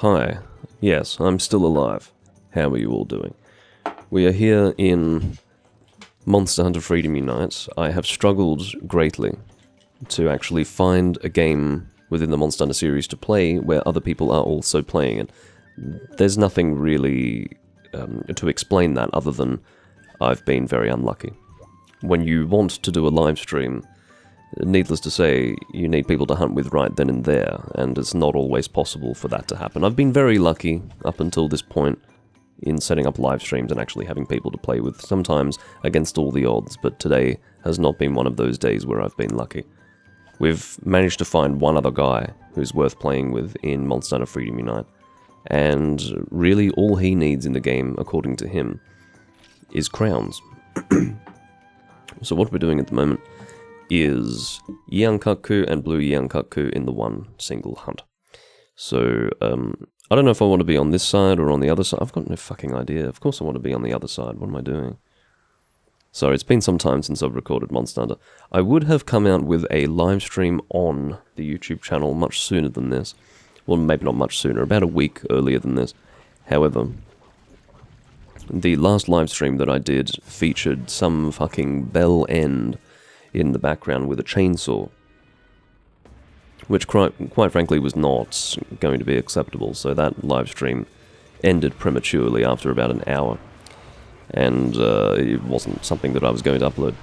Hi. Yes, I'm still alive. How are you all doing? We are here in Monster Hunter Freedom Unite. I have struggled greatly to actually find a game within the Monster Hunter series to play where other people are also playing it. There's nothing really to explain that other than I've been very unlucky. When you want to do a live stream, needless to say, you need people to hunt with right then and there, and it's not always possible for that to happen. I've been very lucky up until this point in setting up live streams and actually having people to play with, sometimes against all the odds, but today has not been one of those days where I've been lucky. We've managed to find one other guy who's worth playing with in Monster Hunter Freedom Unite, and really all he needs in the game, according to him, is crowns. So what we're doing at the moment is Yankakku and Blue Yankakku in the one single hunt. So, I don't know if I want to be on this side or on the other side. I've got no fucking idea. Of course I want to be on the other side. What am I doing? Sorry, it's been some time since I've recorded Monster Hunter. I would have come out with a live stream on the YouTube channel much sooner than this. Well, maybe not much sooner, about a week earlier than this. However, the last live stream that I did featured some fucking bell end in the background with a chainsaw, which quite frankly was not going to be acceptable, so that live stream ended prematurely after about an hour, and it wasn't something that I was going to upload.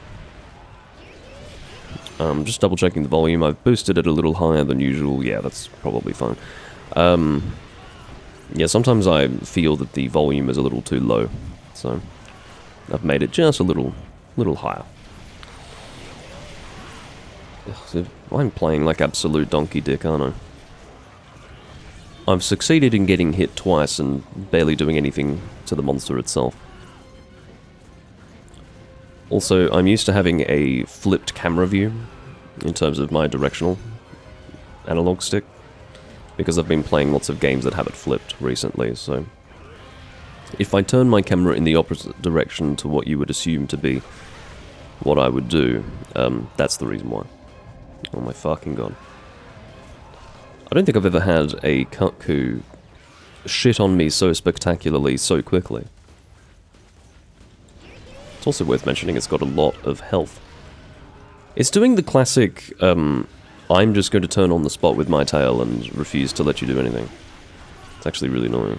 Just double checking the volume. I've boosted it a little higher than usual. Yeah, that's probably fine. Yeah, sometimes I feel that the volume is a little too low, so I've made it just a little higher. So I'm playing like absolute donkey dick, aren't I? I've succeeded in getting hit twice and barely doing anything to the monster itself. Also, I'm used to having a flipped camera view in terms of my directional analog stick, because I've been playing lots of games that have it flipped recently, so if I turn my camera in the opposite direction to what you would assume to be what I would do, that's the reason why. Oh my fucking god. I don't think I've ever had a Kutku shit on me so spectacularly, so quickly. It's also worth mentioning it's got a lot of health. It's doing the classic, I'm just going to turn on the spot with my tail and refuse to let you do anything. It's actually really annoying.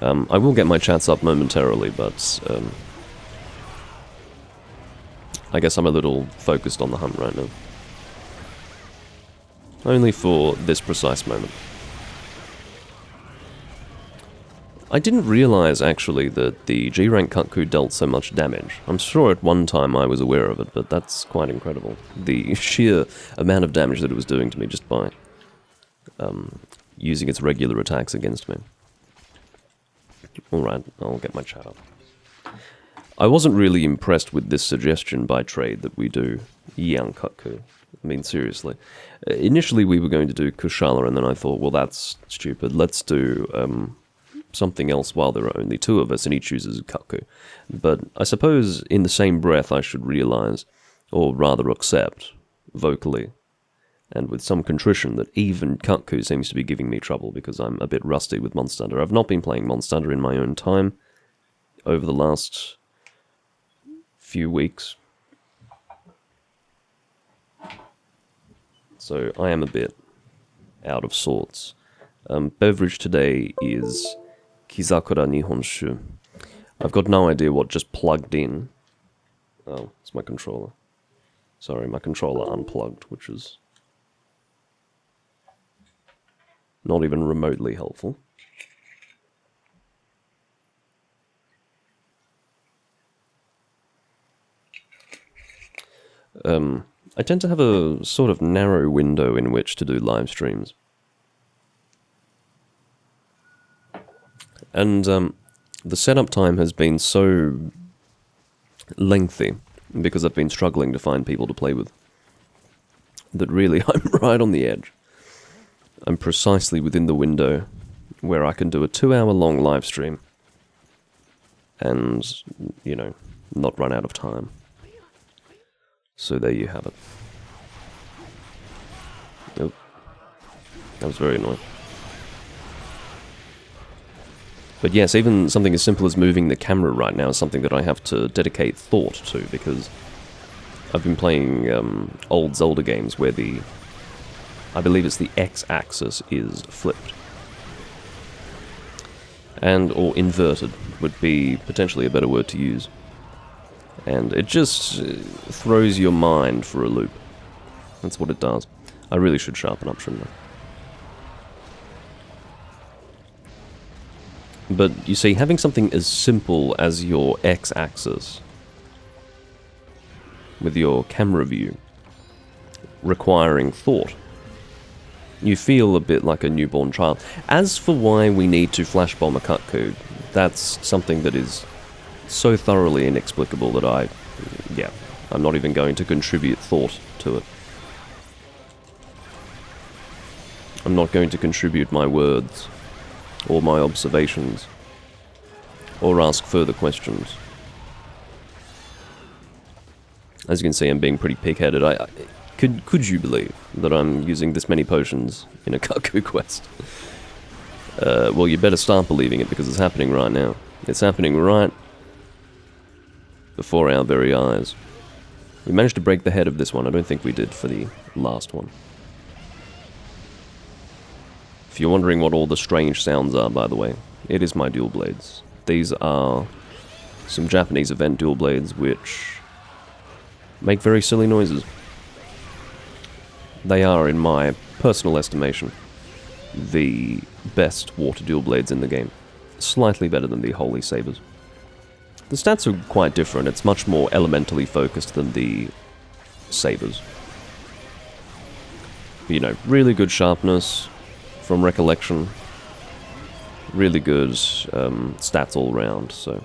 I will get my chats up momentarily, but I guess I'm a little focused on the hunt right now. Only for this precise moment. I didn't realize, actually, that the G-Rank Kutku dealt so much damage. I'm sure at one time I was aware of it, but that's quite incredible. The sheer amount of damage that it was doing to me just by using its regular attacks against me. Alright, I'll get my chat up. I wasn't really impressed with this suggestion by trade that we do Yankakku. I mean, seriously. Initially we were going to do Kushala, and then I thought, well, that's stupid. Let's do something else while there are only two of us, and he chooses Kutku. But I suppose in the same breath I should realize, or rather accept, vocally, and with some contrition, that even Kutku seems to be giving me trouble because I'm a bit rusty with Monster Hunter. I've not been playing Monster Hunter in my own time over the last few weeks. So I am a bit out of sorts. Beverage today is Kizakura Nihonshu. I've got no idea what just plugged in. Oh, it's my controller. Sorry, my controller unplugged, which is not even remotely helpful. I tend to have a sort of narrow window in which to do live streams. And the setup time has been so lengthy, because I've been struggling to find people to play with, that really I'm right on the edge. I'm precisely within the window where I can do a 2-hour-long live stream and, you know, not run out of time. So there you have it. Nope. That was very annoying. But yes, even something as simple as moving the camera right now is something that I have to dedicate thought to, because I've been playing old Zelda games where I believe it's the X-axis is flipped. Or inverted would be potentially a better word to use. And it just throws your mind for a loop. That's what it does. I really should sharpen up, shouldn't I? But you see, having something as simple as your X-axis with your camera view requiring thought, you feel a bit like a newborn child. As for why we need to flash bomb a cuckoo, that's something that is so thoroughly inexplicable that I'm not even going to contribute thought to it. I'm not going to contribute my words, or my observations, or ask further questions. As you can see, I'm being pretty pig-headed. Could you believe that I'm using this many potions in a cuckoo quest? Well, you better start believing it, because it's happening right now. It's happening right before our very eyes. We managed to break the head of this one. I don't think we did for the last one. If you're wondering what all the strange sounds are, by the way, it is my dual blades. These are some Japanese event dual blades which make very silly noises. They are, in my personal estimation, the best water dual blades in the game. Slightly better than the Holy Sabers. The stats are quite different. It's much more elementally focused than the Sabers. You know, really good sharpness, from recollection. Really good stats all round, so...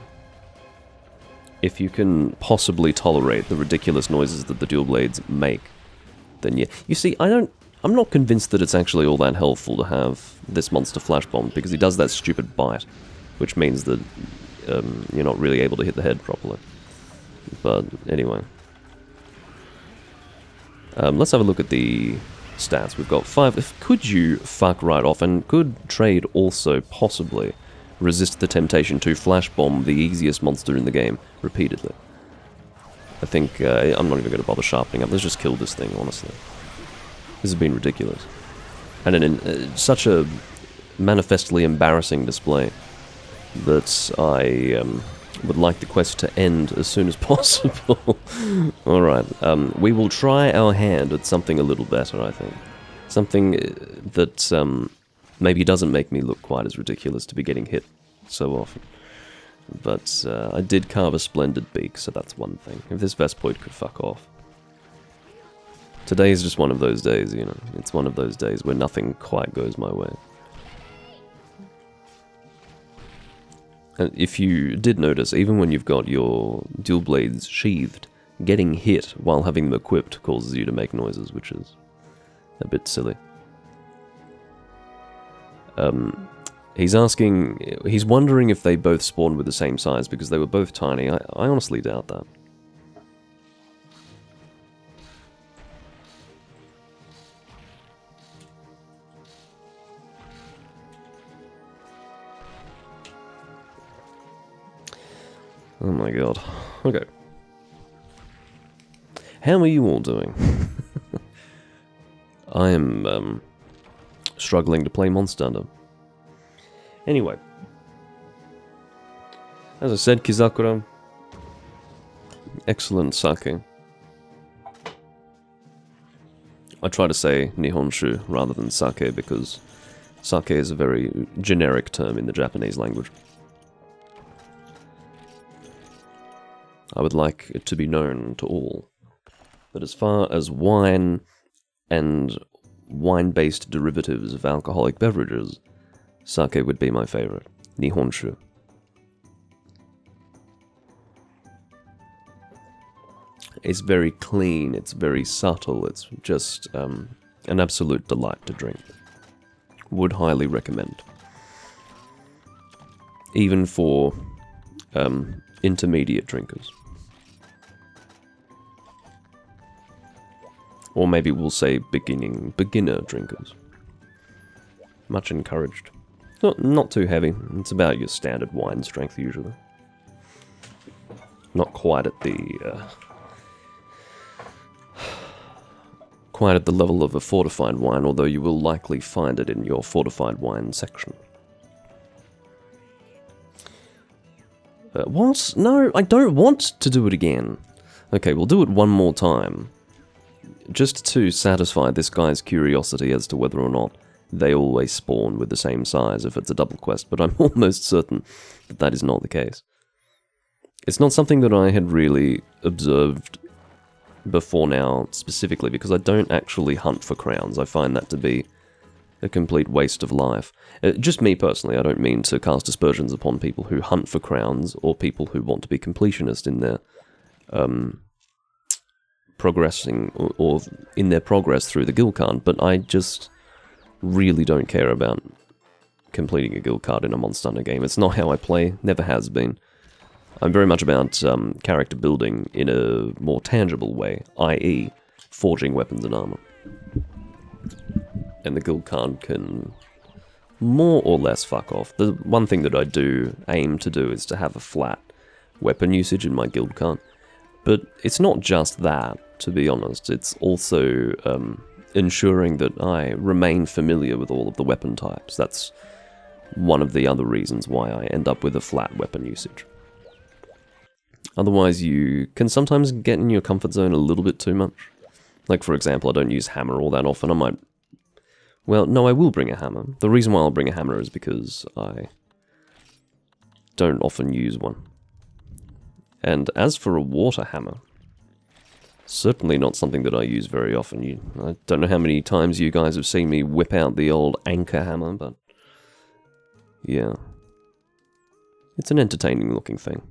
If you can possibly tolerate the ridiculous noises that the dual blades make, then yeah. You see, I'm not convinced that it's actually all that helpful to have this monster flash bombed, because he does that stupid bite, which means that you're not really able to hit the head properly. But anyway. Let's have a look at the stats. We've got 5. Could you fuck right off, and could Trade also possibly resist the temptation to flash bomb the easiest monster in the game repeatedly? I think I'm not even going to bother sharpening up. Let's just kill this thing, honestly. This has been ridiculous. And in such a manifestly embarrassing display that I would like the quest to end as soon as possible. Alright, we will try our hand at something a little better, I think. Something that maybe doesn't make me look quite as ridiculous to be getting hit so often. But I did carve a splendid beak, so that's one thing. If this Vespoid could fuck off. Today is just one of those days, you know. It's one of those days where nothing quite goes my way. And if you did notice, even when you've got your dual blades sheathed, getting hit while having them equipped causes you to make noises, which is a bit silly. He's wondering if they both spawned with the same size because they were both tiny. I honestly doubt that. Oh my god. Okay. How are you all doing? I am, struggling to play Monster Hunter. Anyway. As I said, Kizakura. Excellent sake. I try to say Nihonshu rather than sake because sake is a very generic term in the Japanese language. I would like it to be known to all that as far as wine and wine-based derivatives of alcoholic beverages, sake would be my favorite. Nihonshu. It's very clean, it's very subtle, it's just an absolute delight to drink. Would highly recommend. Even for intermediate drinkers. Or maybe we'll say beginner drinkers. Much encouraged. Not too heavy. It's about your standard wine strength usually. Not quite at the quite at the level of a fortified wine, although you will likely find it in your fortified wine section. What? No, I don't want to do it again. Okay, we'll do it one more time. Just to satisfy this guy's curiosity as to whether or not they always spawn with the same size if it's a double quest, but I'm almost certain that that is not the case. It's not something that I had really observed before now, specifically, because I don't actually hunt for crowns. I find that to be a complete waste of life. Just me personally, I don't mean to cast aspersions upon people who hunt for crowns or people who want to be completionist in their progressing or in their progress through the guild card, but I just really don't care about completing a guild card in a Monster Hunter game. It's not how I play, never has been. I'm very much about character building in a more tangible way, i.e. forging weapons and armor. And the guild card can more or less fuck off. The one thing that I do aim to do is to have a flat weapon usage in my guild card. But it's not just that, to be honest. It's also ensuring that I remain familiar with all of the weapon types. That's one of the other reasons why I end up with a flat weapon usage. Otherwise, you can sometimes get in your comfort zone a little bit too much. Like, for example, I don't use hammer all that often. I might... Well, no, I will bring a hammer. The reason why I'll bring a hammer is because I don't often use one. And as for a water hammer, certainly not something that I use very often. I don't know how many times you guys have seen me whip out the old anchor hammer, but yeah. It's an entertaining looking thing.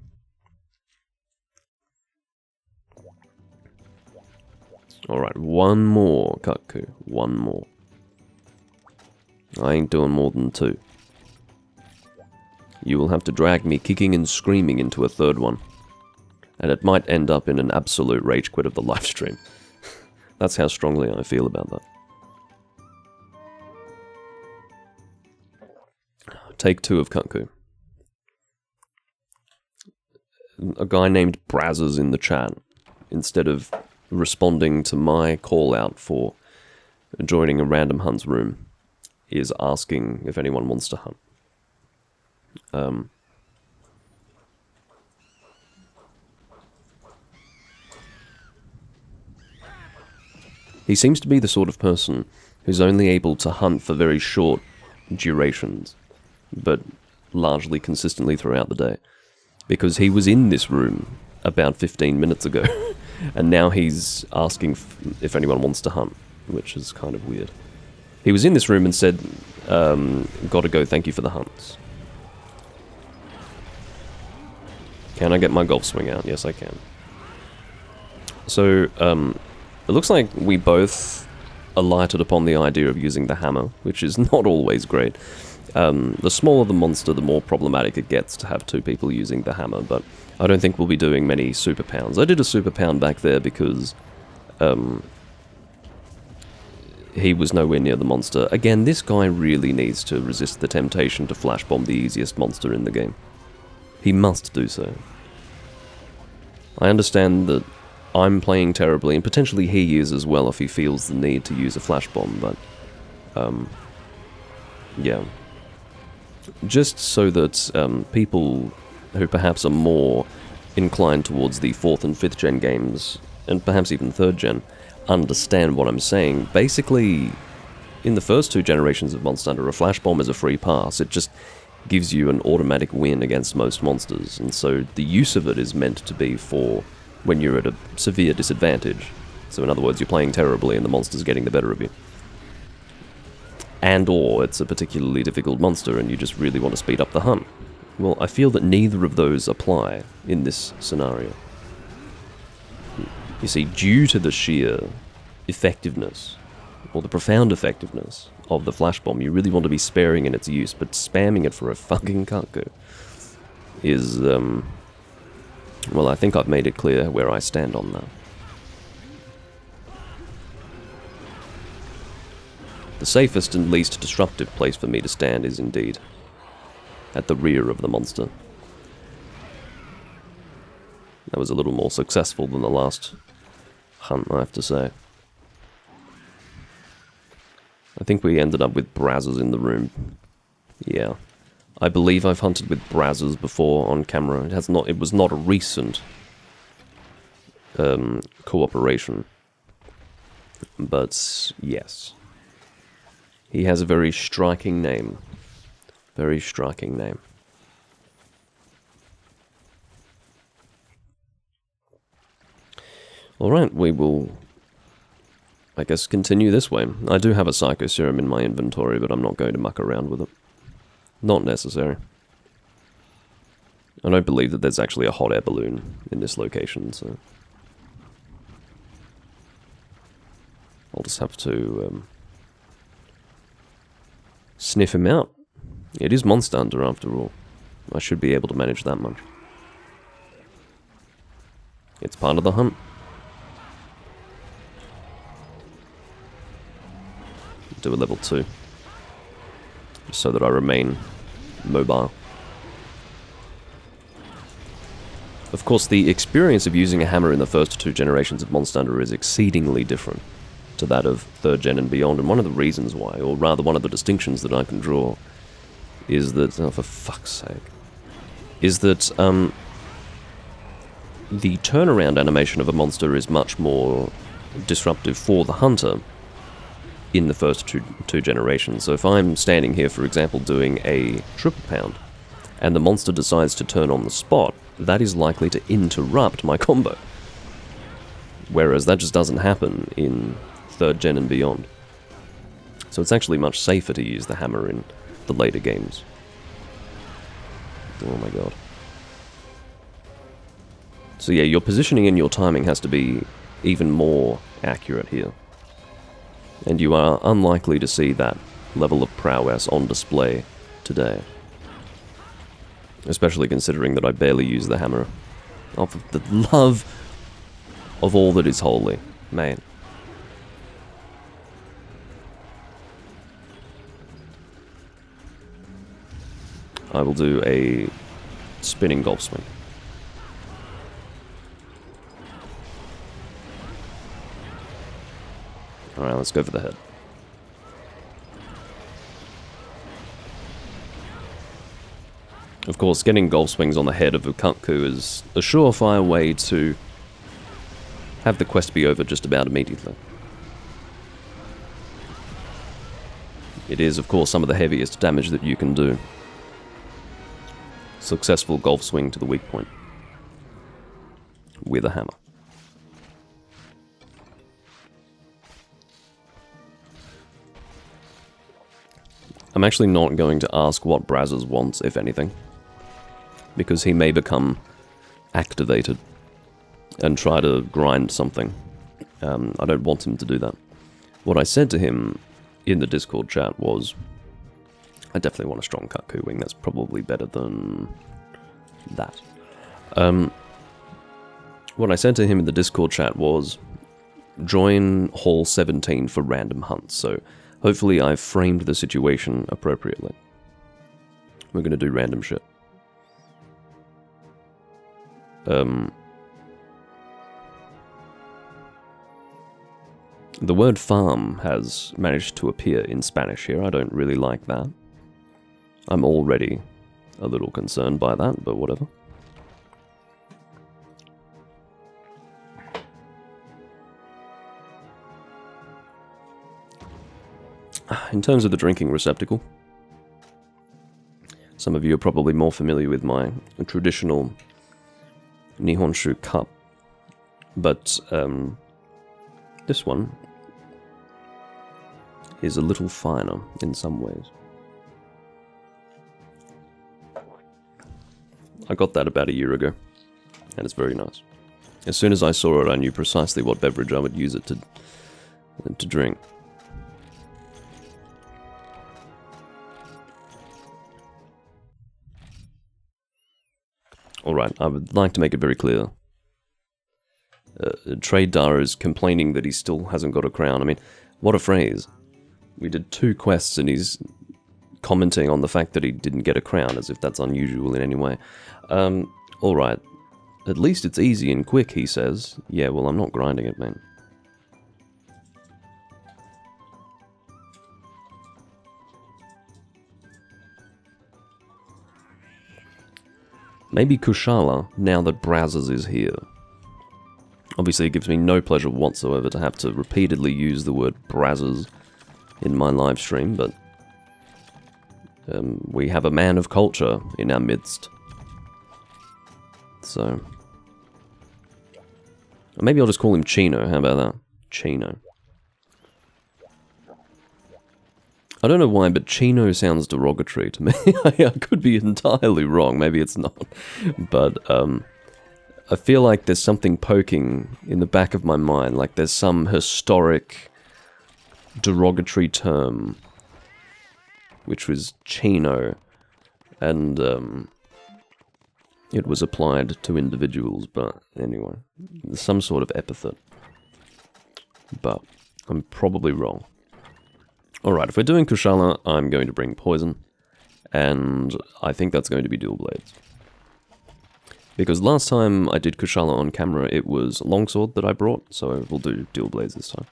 Alright, one more, Kutku. One more. I ain't doing more than 2. You will have to drag me kicking and screaming into a third one. And it might end up in an absolute rage quit of the live stream. That's how strongly I feel about that. Take 2 of Kutku. A guy named Brazzers in the chat, instead of responding to my call out for joining a random hunt's room, is asking if anyone wants to hunt. He seems to be the sort of person who's only able to hunt for very short durations, but largely consistently throughout the day. Because he was in this room about 15 minutes ago, and now he's asking if anyone wants to hunt, which is kind of weird. He was in this room and said, gotta go, thank you for the hunts. Can I get my golf swing out? Yes, I can. So, it looks like we both alighted upon the idea of using the hammer, which is not always great. The smaller the monster, the more problematic it gets to have 2 people using the hammer, but I don't think we'll be doing many super pounds. I did a super pound back there because he was nowhere near the monster. Again, this guy really needs to resist the temptation to flash bomb the easiest monster in the game. He must do so. I understand that I'm playing terribly, and potentially he is as well if he feels the need to use a flash bomb, but yeah. Just so that people who perhaps are more inclined towards the 4th and 5th gen games, and perhaps even 3rd gen, understand what I'm saying. Basically, in the first 2 generations of Monster Hunter, a flash bomb is a free pass. It just gives you an automatic win against most monsters, and so the use of it is meant to be for when you're at a severe disadvantage. So in other words, you're playing terribly and the monster's getting the better of you. And or it's a particularly difficult monster and you just really want to speed up the hunt. Well, I feel that neither of those apply in this scenario. You see, due to the sheer effectiveness, or the profound effectiveness of the flash bomb, you really want to be sparing in its use, but spamming it for a fucking Kutku is, well, I think I've made it clear where I stand on that. The safest and least disruptive place for me to stand is indeed at the rear of the monster. That was a little more successful than the last hunt, I have to say. I think we ended up with brazzers in the room. Yeah. I believe I've hunted with brazzers before on camera. It was not a recent cooperation. But yes. He has a very striking name. Very striking name. Alright, we will, I guess, continue this way. I do have a Psycho Serum in my inventory, but I'm not going to muck around with it. Not necessary. I don't believe that there's actually a hot air balloon in this location, so I'll just have to sniff him out. It is Monster Hunter after all. I should be able to manage that much. It's part of the hunt. Do a level 2. Just so that I remain mobile. Of course, the experience of using a hammer in the first 2 generations of Monster Hunter is exceedingly different to that of 3rd gen and beyond, and one of the reasons why, or rather one of the distinctions that I can draw, is that, oh, for fuck's sake, is that the turnaround animation of a monster is much more disruptive for the hunter in the first two generations. So if I'm standing here, for example, doing a triple pound, and the monster decides to turn on the spot, that is likely to interrupt my combo. Whereas that just doesn't happen in 3rd gen and beyond. So it's actually much safer to use the hammer in the later games. Oh my god. So yeah, your positioning and your timing has to be even more accurate here. And you are unlikely to see that level of prowess on display today. Especially considering that I barely use the hammer. Oh, for the love of all that is holy, man. I will do a spinning golf swing. Alright, let's go for the head. Of course, getting golf swings on the head of a Kutku is a surefire way to have the quest be over just about immediately. It is, of course, some of the heaviest damage that you can do. Successful golf swing to the weak point. With a hammer. I'm actually not going to ask what Brazzers wants, if anything. Because he may become activated and try to grind something. I don't want him to do that. What I said to him in the Discord chat was, I definitely want a strong Kutku wing, that's probably better than that. What I said to him in the Discord chat was, join Hall 17 for random hunts, so hopefully I've framed the situation appropriately. We're going to do random shit. The word farm has managed to appear in Spanish here. I don't really like that. I'm already a little concerned by that, but whatever. In terms of the drinking receptacle, some of you are probably more familiar with my traditional Nihonshu cup, but this one is a little finer in some ways. I got that about a year ago, and it's very nice. As soon as I saw it, I knew precisely what beverage I would use it to drink. Alright, I would like to make it very clear. Trade Dar is complaining that he still hasn't got a crown. I mean, what a phrase. We did 2 quests and he's commenting on the fact that he didn't get a crown, as if that's unusual in any way. Alright. At least it's easy and quick, he says. Yeah, well, I'm not grinding it, man. Maybe Kushala, now that Brazzers is here. Obviously, it gives me no pleasure whatsoever to have to repeatedly use the word Brazzers in my live stream, but we have a man of culture in our midst. So, maybe I'll just call him Chino, how about that? Chino. I don't know why, but Chino sounds derogatory to me. I could be entirely wrong, maybe it's not. But, I feel like there's something poking in the back of my mind, like there's some historic derogatory term, which was Chino, and, it was applied to individuals, but anyway, some sort of epithet. But I'm probably wrong. Alright, if we're doing Kushala, I'm going to bring poison, and I think that's going to be dual blades. Because last time I did Kushala on camera, it was longsword that I brought, so we'll do dual blades this time.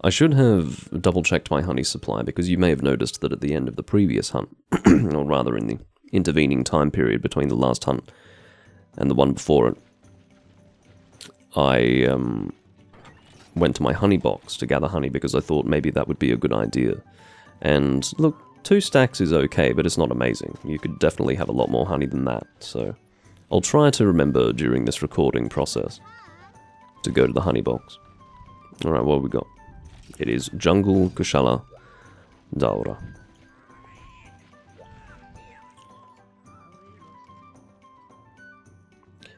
I should have double-checked my honey supply, because you may have noticed that at the end of the previous hunt, or rather in the intervening time period between the last hunt and the one before it, I went to my honey box to gather honey because I thought maybe that would be a good idea. And look, 2 stacks is okay, but it's not amazing. You could definitely have a lot more honey than that, so I'll try to remember during this recording process to go to the honey box. Alright, what have we got? It is Jungle Kushala Daura.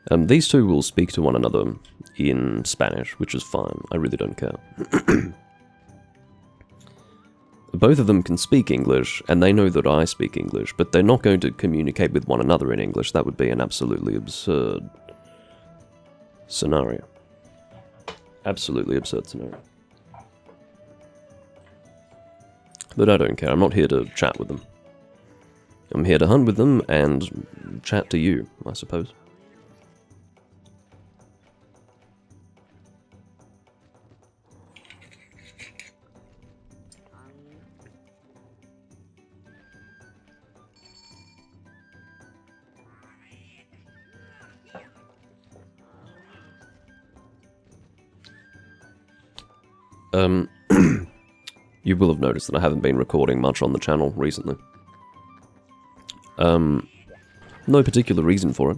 These 2 will speak to one another in Spanish, which is fine. I really don't care. Both of them can speak English, and they know that I speak English, but they're not going to communicate with one another in English. That would be an absolutely absurd scenario. Absolutely absurd scenario. But I don't care. I'm not here to chat with them. I'm here to hunt with them and chat to you, I suppose. You will have noticed that I haven't been recording much on the channel recently. No particular reason for it.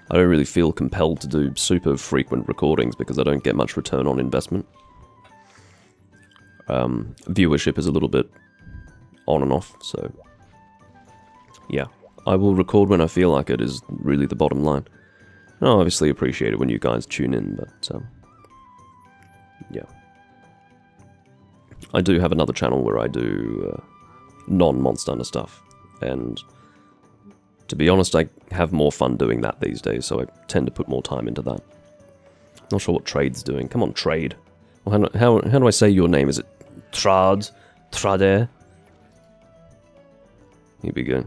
I don't really feel compelled to do super frequent recordings because I don't get much return on investment. Viewership is a little bit on and off, so yeah. I will record when I feel like it is really the bottom line. I obviously appreciate it when you guys tune in, but yeah. I do have another channel where I do non-Monster Hunter stuff, and to be honest, I have more fun doing that these days, so I tend to put more time into that. Not sure what Trade's doing. Come on, Trade. Well, how do I say your name? Is it Trad? Trader? Here we go.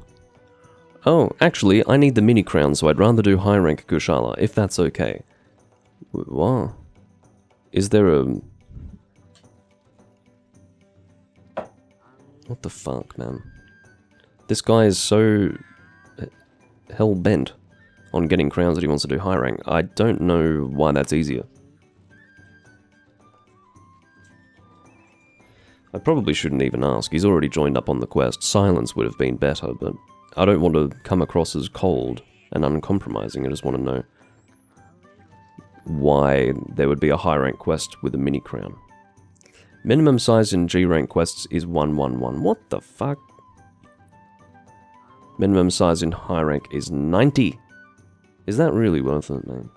Oh, actually, I need the mini crown, so I'd rather do high rank Kushala, if that's okay. Wow. Is there a... What the fuck, man? This guy is so hell-bent on getting crowns that he wants to do high rank. I don't know why that's easier. I probably shouldn't even ask. He's already joined up on the quest. Silence would have been better, but I don't want to come across as cold and uncompromising. I just want to know why there would be a high rank quest with a mini crown. Minimum size in G-rank quests is 111. What the fuck? Minimum size in high rank is 90. Is that really worth it, man?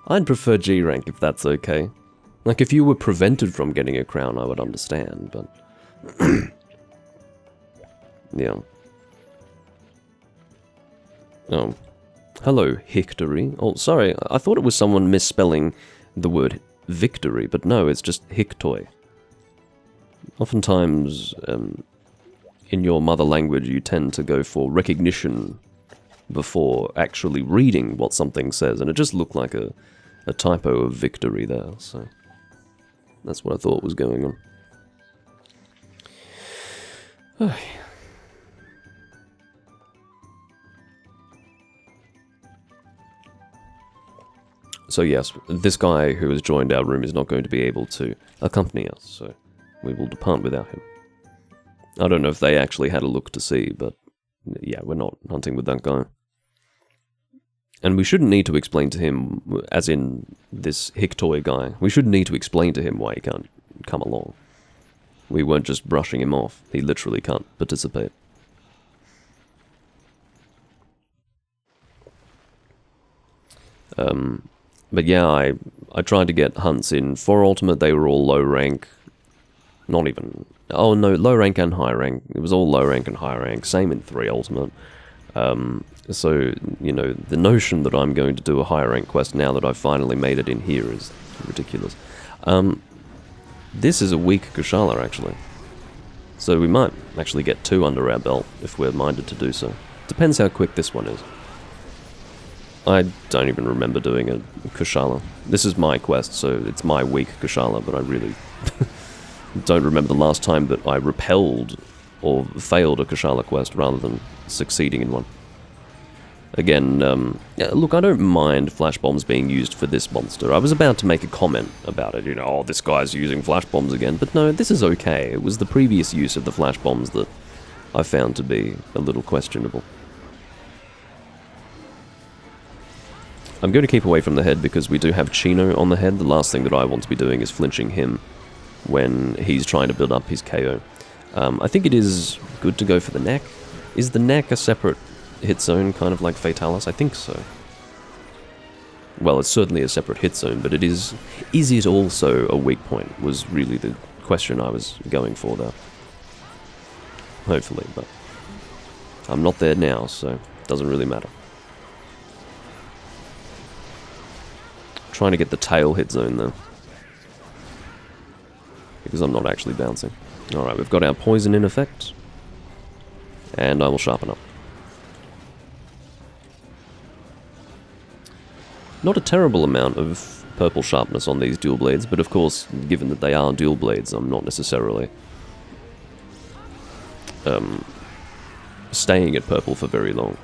I'd prefer G-rank if that's okay. Like, if you were prevented from getting a crown, I would understand, but... yeah. Oh, hello, Hictory. Oh, sorry, I thought it was someone misspelling the word victory, but no, it's just Hictoy. Oftentimes, in your mother language, you tend to go for recognition before actually reading what something says, and it just looked like a typo of victory there, so that's what I thought was going on. So yes, this guy who has joined our room is not going to be able to accompany us, so we will depart without him. I don't know if they actually had a look to see, but yeah, we're not hunting with that guy. And we shouldn't need to explain to him, as in this Hictoy guy, we shouldn't need to explain to him why he can't come along. We weren't just brushing him off, he literally can't participate. But yeah, I tried to get hunts in 4 Ultimate, they were all low rank. Not even... Oh no, low rank and high rank. It was all low rank and high rank. Same in 3 Ultimate. So, you know, the notion that I'm going to do a high rank quest now that I've finally made it in here is ridiculous. This is a weak Kushala, actually. So we might actually get 2 under our belt if we're minded to do so. Depends how quick this one is. I don't even remember doing a Kushala. This is my quest, so it's my weak Kushala, but I really don't remember the last time that I repelled or failed a Kushala quest rather than succeeding in one. Again, yeah, look, I don't mind flash bombs being used for this monster. I was about to make a comment about it, you know, oh, this guy's using flash bombs again, but no, this is okay. It was the previous use of the flash bombs that I found to be a little questionable. I'm going to keep away from the head because we do have Chino on the head. The last thing that I want to be doing is flinching him when he's trying to build up his KO. I think it is good to go for the neck. Is the neck a separate hit zone, kind of like Fatalis? I think so. Well, it's certainly a separate hit zone, but it is it also a weak point, was really the question I was going for there. Hopefully, but I'm not there now, so it doesn't really matter. Trying to get the tail hit zone though, because I'm not actually bouncing. Alright, we've got our poison in effect, and I will sharpen up. Not a terrible amount of purple sharpness on these dual blades, but of course, given that they are dual blades, I'm not necessarily staying at purple for very long.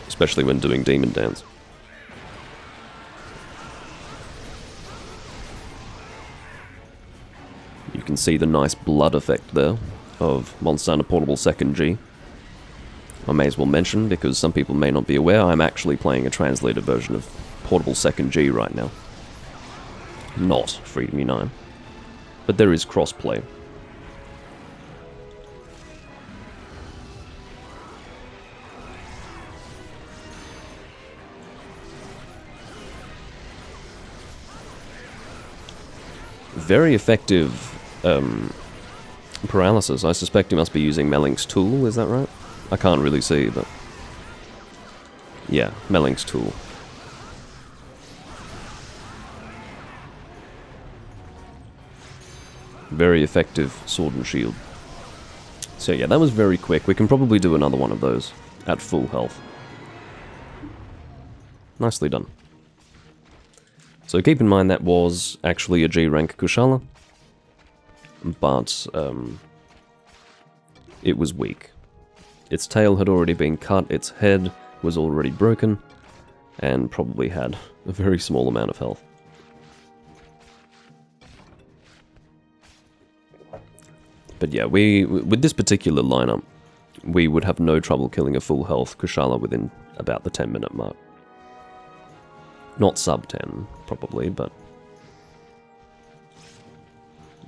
Especially when doing Demon Dance. You can see the nice blood effect there of Monster Hunter Portable 2nd G. I may as well mention, because some people may not be aware, I'm actually playing a translated version of Portable 2nd G right now. Not Freedom Unite. But there is crossplay. Very effective paralysis. I suspect he must be using Melling's tool, is that right? I can't really see, but... yeah, Melling's tool. Very effective sword and shield. So yeah, that was very quick. We can probably do another one of those at full health. Nicely done. So keep in mind that was actually a G-rank Kushala, but it was weak. Its tail had already been cut, its head was already broken, and probably had a very small amount of health. But yeah, with this particular lineup, we would have no trouble killing a full health Kushala within about the 10-minute mark. Not sub 10, probably, but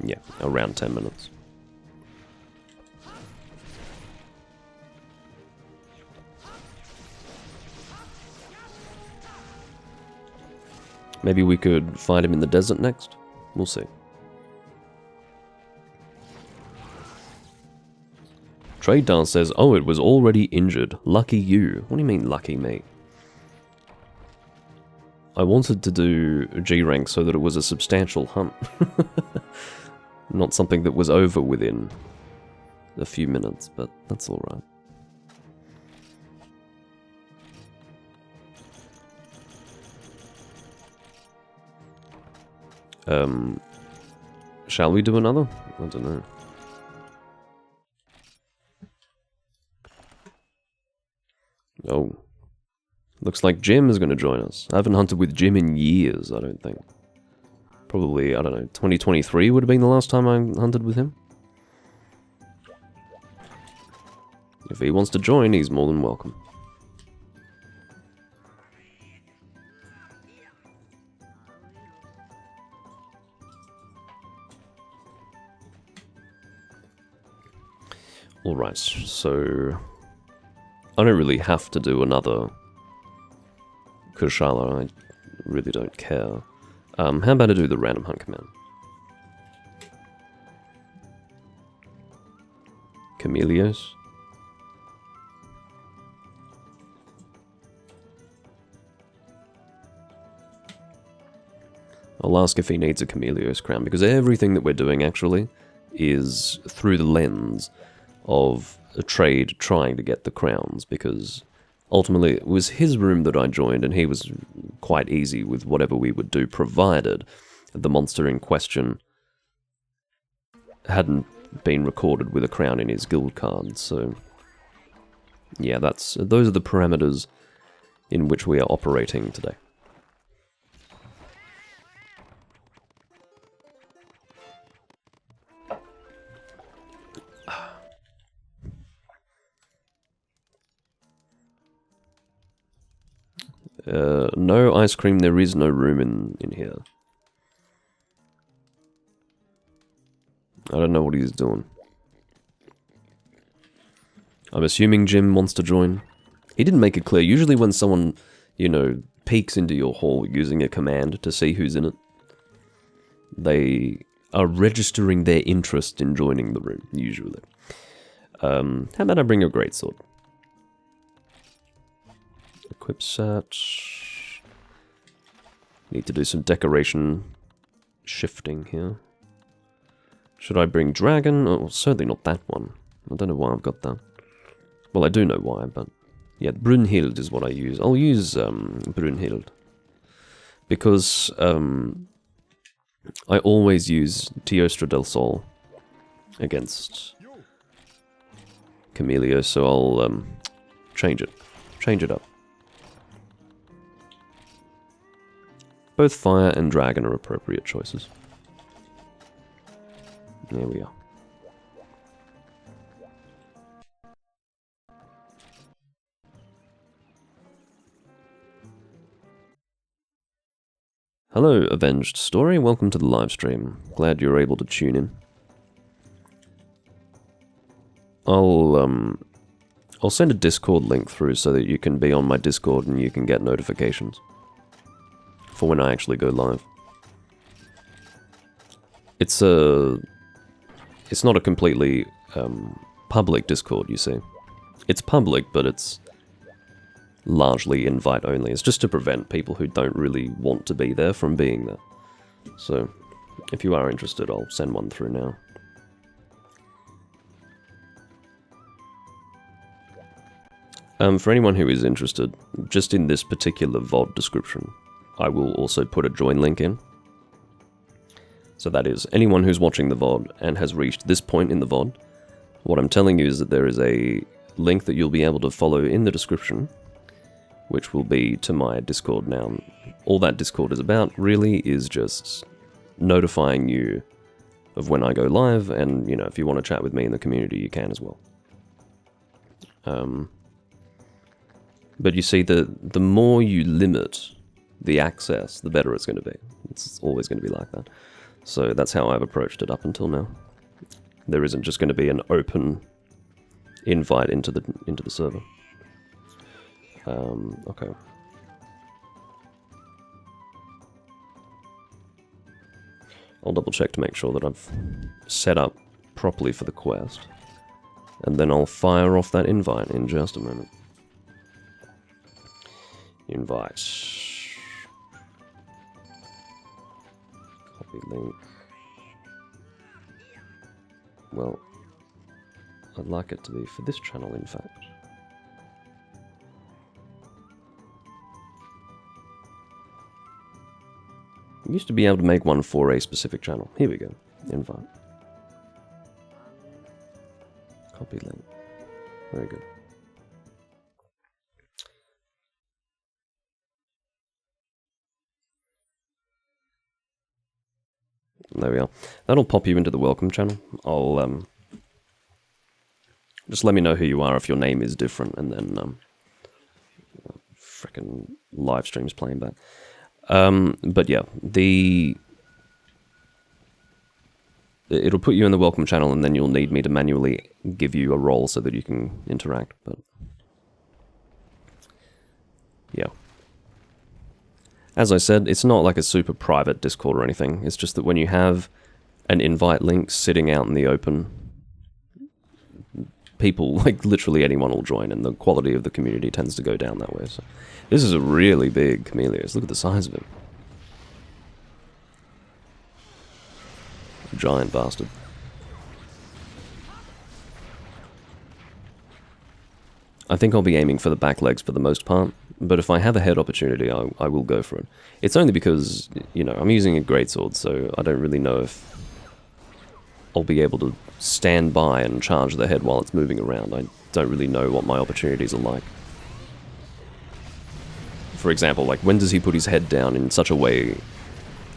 yeah, around 10 minutes. Maybe we could fight him in the desert next? We'll see. Trade Dance says, oh, it was already injured. Lucky you. What do you mean, lucky me? I wanted to do G-Rank so that it was a substantial hunt. Not something that was over within a few minutes, but that's alright. Shall we do another? I don't know. Oh. Looks like Jim is going to join us. I haven't hunted with Jim in years, I don't think. Probably, I don't know, 2023 would have been the last time I hunted with him. If he wants to join, he's more than welcome. Alright, so... I don't really have to do another Kushala, I really don't care. How about I do the random hunt command? Chameleos? I'll ask if he needs a Chameleos crown, because everything that we're doing actually is through the lens of a trade trying to get the crowns, because ultimately it was his room that I joined and he was quite easy with whatever we would do, provided the monster in question hadn't been recorded with a crown in his guild card. So yeah, those are the parameters in which we are operating today. No ice cream, there is no room in here. I don't know what he's doing. I'm assuming Jim wants to join. He didn't make it clear. Usually when someone, you know, peeks into your hall using a command to see who's in it, they are registering their interest in joining the room, usually. How about I bring a greatsword? Equip set. Need to do some decoration shifting here. Should I bring dragon? Oh, certainly not that one. I don't know why I've got that. Well, I do know why, but... yeah, Brunhild is what I use. I'll use Brunhild. Because I always use Teostra del Sol against Chameleos, so I'll change it. Change it up. Both fire and dragon are appropriate choices. There we are. Hello, Avenged Story. Welcome to the live stream. Glad you're able to tune in. I'll send a Discord link through so that you can be on my Discord and you can get notifications for when I actually go live. It's not a completely public Discord, you see. It's public, but it's largely invite only. It's just to prevent people who don't really want to be there from being there. So, if you are interested, I'll send one through now. For anyone who is interested, just in this particular VOD description, I will also put a join link in. So that is, anyone who's watching the VOD and has reached this point in the VOD, what I'm telling you is that there is a link that you'll be able to follow in the description, which will be to my Discord now. All that Discord is about, really, is just notifying you of when I go live, and, you know, if you want to chat with me in the community, you can as well. But you see, the more you limit the access, the better it's going to be. It's always going to be like that. So that's how I've approached it up until now. There isn't just going to be an open invite into the server. Okay. I'll double check to make sure that I've set up properly for the quest. And then I'll fire off that invite in just a moment. Invite. Copy link. Well, I'd like it to be for this channel, in fact. I used to be able to make one for a specific channel. Here we go. Invite. Copy link. Very good. There we are. That'll pop you into the welcome channel. I'll just let me know who you are if your name is different, and then frickin' live stream's playing back. But yeah, it'll put you in the welcome channel, and then you'll need me to manually give you a role so that you can interact. But yeah. As I said, it's not like a super private Discord or anything. It's just that when you have an invite link sitting out in the open, people, like literally anyone will join, and the quality of the community tends to go down that way. So this is a really big Chameleos. Look at the size of him. Giant bastard. I think I'll be aiming for the back legs for the most part, but if I have a head opportunity, I will go for it. It's only because, you know, I'm using a greatsword, so I don't really know if I'll be able to stand by and charge the head while it's moving around. I don't really know what my opportunities are like. For example, like, when does he put his head down in such a way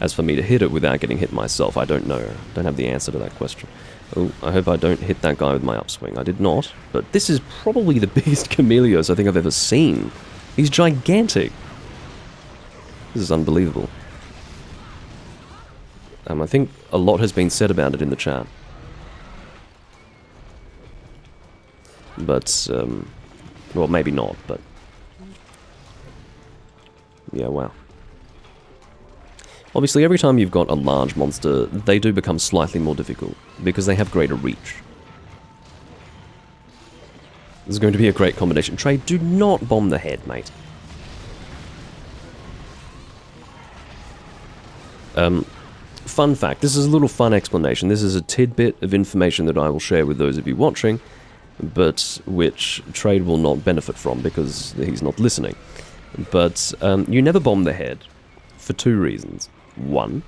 as for me to hit it without getting hit myself? I don't know. Don't have the answer to that question. Oh, I hope I don't hit that guy with my upswing. I did not, but this is probably the biggest Chameleos I think I've ever seen. He's gigantic. This is unbelievable. I think a lot has been said about it in the chat. But, well, maybe not, but... yeah, wow. Obviously, every time you've got a large monster, they do become slightly more difficult, because they have greater reach. This is going to be a great combination. Trey, do not bomb the head, mate. Fun fact, this is a little fun explanation. This is a tidbit of information that I will share with those of you watching, but which Trade will not benefit from because he's not listening. But you never bomb the head for two reasons. One,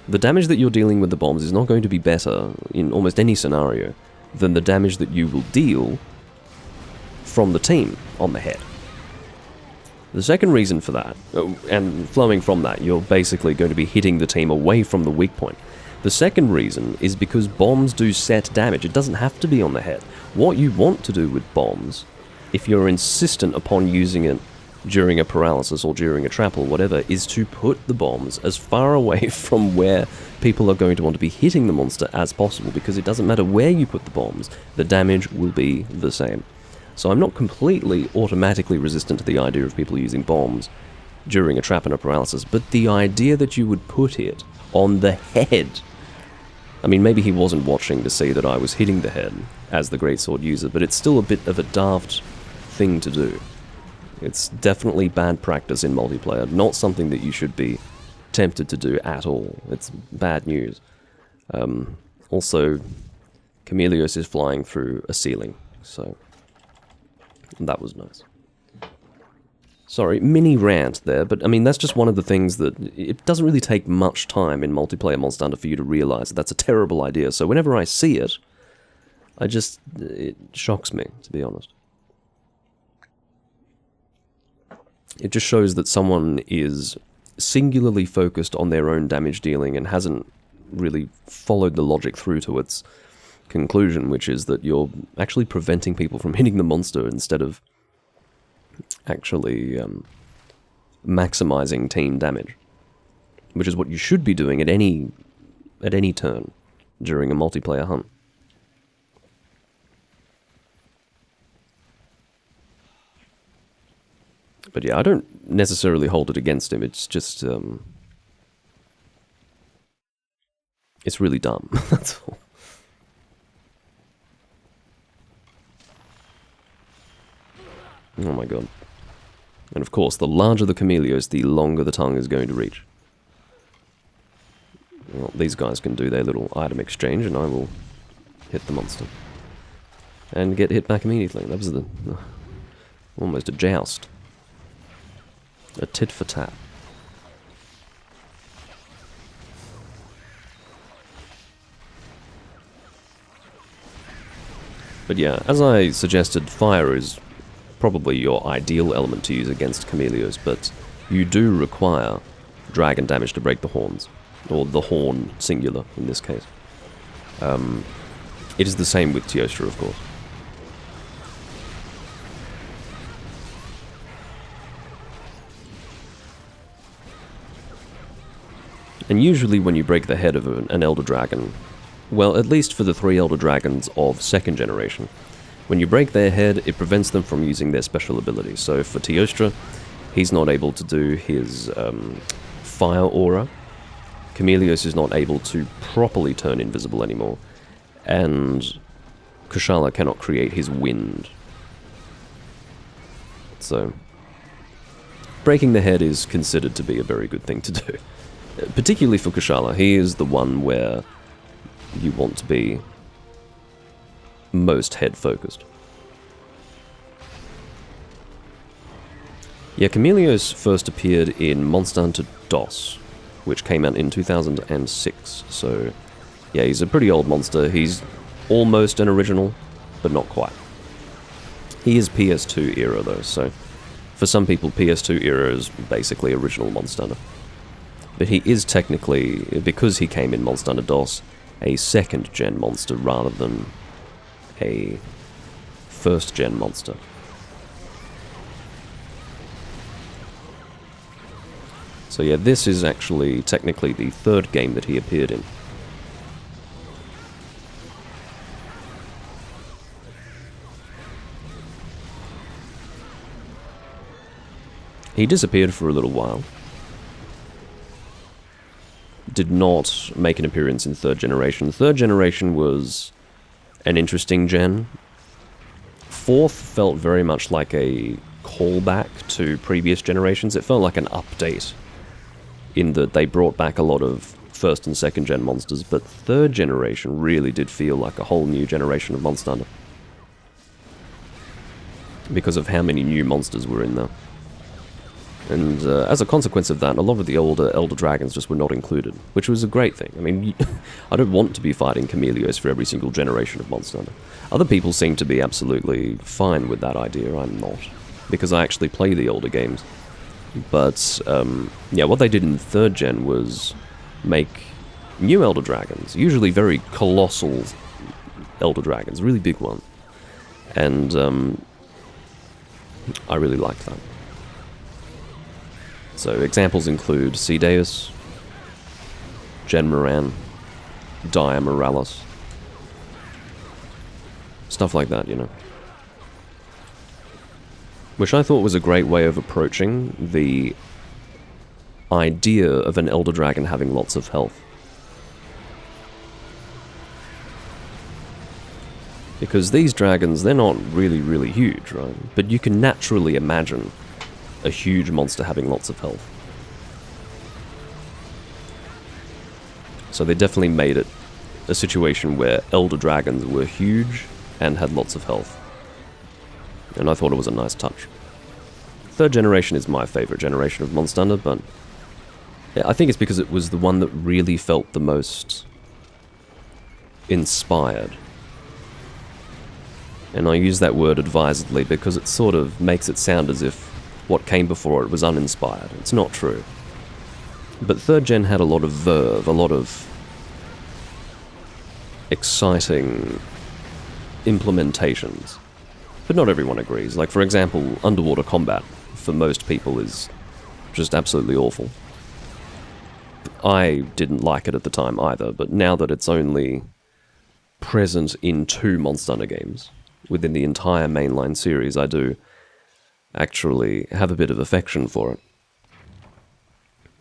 the damage that you're dealing with the bombs is not going to be better in almost any scenario than the damage that you will deal from the team on the head. The second reason for that, and flowing from that, you're basically going to be hitting the team away from the weak point. The second reason is because bombs do set damage. It doesn't have to be on the head. What you want to do with bombs, if you're insistent upon using it during a paralysis or during a trap or whatever, is to put the bombs as far away from where people are going to want to be hitting the monster as possible, because it doesn't matter where you put the bombs, the damage will be the same. So I'm not completely automatically resistant to the idea of people using bombs during a trap and a paralysis, but the idea that you would put it on the head... I mean, maybe he wasn't watching to see that I was hitting the head as the greatsword user, but it's still a bit of a daft thing to do. It's definitely bad practice in multiplayer, not something that you should be tempted to do at all. It's bad news. Also, Chameleos is flying through a ceiling, so that was nice. Sorry, mini rant there, but I mean, that's just one of the things that it doesn't really take much time in multiplayer Monster Hunter for you to realize that that's a terrible idea. So whenever I see it, it shocks me, to be honest. It just shows that someone is singularly focused on their own damage dealing and hasn't really followed the logic through to its conclusion, which is that you're actually preventing people from hitting the monster instead of actually maximizing team damage, which is what you should be doing at any turn during a multiplayer hunt. But yeah, I don't necessarily hold it against him. It's just it's really dumb. That's all. Oh my god. And of course, the larger the Chameleos, the longer the tongue is going to reach. Well, these guys can do their little item exchange, and I will hit the monster. And get hit back immediately. That was almost a joust. A tit for tat. But yeah, as I suggested, fire is probably your ideal element to use against Chameleos, but you do require dragon damage to break the horns. Or the horn, singular, in this case. It is the same with Teostra, of course. And usually when you break the head of an Elder Dragon, well, at least for the 3 Elder Dragons of 2nd generation, when you break their head, it prevents them from using their special abilities. So for Teostra, he's not able to do his fire aura. Chameleos is not able to properly turn invisible anymore. And Kushala cannot create his wind. So, breaking the head is considered to be a very good thing to do. Particularly for Kushala, he is the one where you want to be most head-focused. Yeah, Chameleos first appeared in Monster Hunter DOS, which came out in 2006, so yeah, he's a pretty old monster. He's almost an original, but not quite. He is PS2 era though, so for some people PS2 era is basically original Monster Hunter. But he is technically, because he came in Monster Hunter DOS, a 2nd gen monster rather than a 1st gen monster. So yeah, this is actually technically the 3rd game that he appeared in. He disappeared for a little while. Did not make an appearance in 3rd generation. 3rd generation was an interesting gen. 4th felt very much like a callback to previous generations. It felt like an update in that they brought back a lot of 1st and 2nd gen monsters, but 3rd generation really did feel like a whole new generation of Monster Hunter. Because of how many new monsters were in there. And as a consequence of that, a lot of the older Elder Dragons just were not included, which was a great thing. I mean, I don't want to be fighting Chameleos for every single generation of Monster Hunter. Other people seem to be absolutely fine with that idea. I'm not, because I actually play the older games. But, yeah, what they did in 3rd gen was make new Elder Dragons, usually very colossal Elder Dragons, really big ones. And I really liked that. So examples include Cedeus, Gen Moran, Dia Moralis, stuff like that, you know. Which I thought was a great way of approaching the idea of an Elder Dragon having lots of health. Because these dragons, they're not really huge, right? But you can naturally imagine a huge monster having lots of health. So they definitely made it a situation where Elder Dragons were huge and had lots of health. And I thought it was a nice touch. 3rd generation is my favorite generation of Monster Hunter, but I think it's because it was the one that really felt the most inspired. And I use that word advisedly because it sort of makes it sound as if what came before it was uninspired. It's not true. But 3rd gen had a lot of verve, a lot of exciting implementations. But not everyone agrees. Like, for example, underwater combat, for most people, is just absolutely awful. I didn't like it at the time either, but now that it's only present in 2 Monster Hunter games within the entire mainline series, I do actually have a bit of affection for it.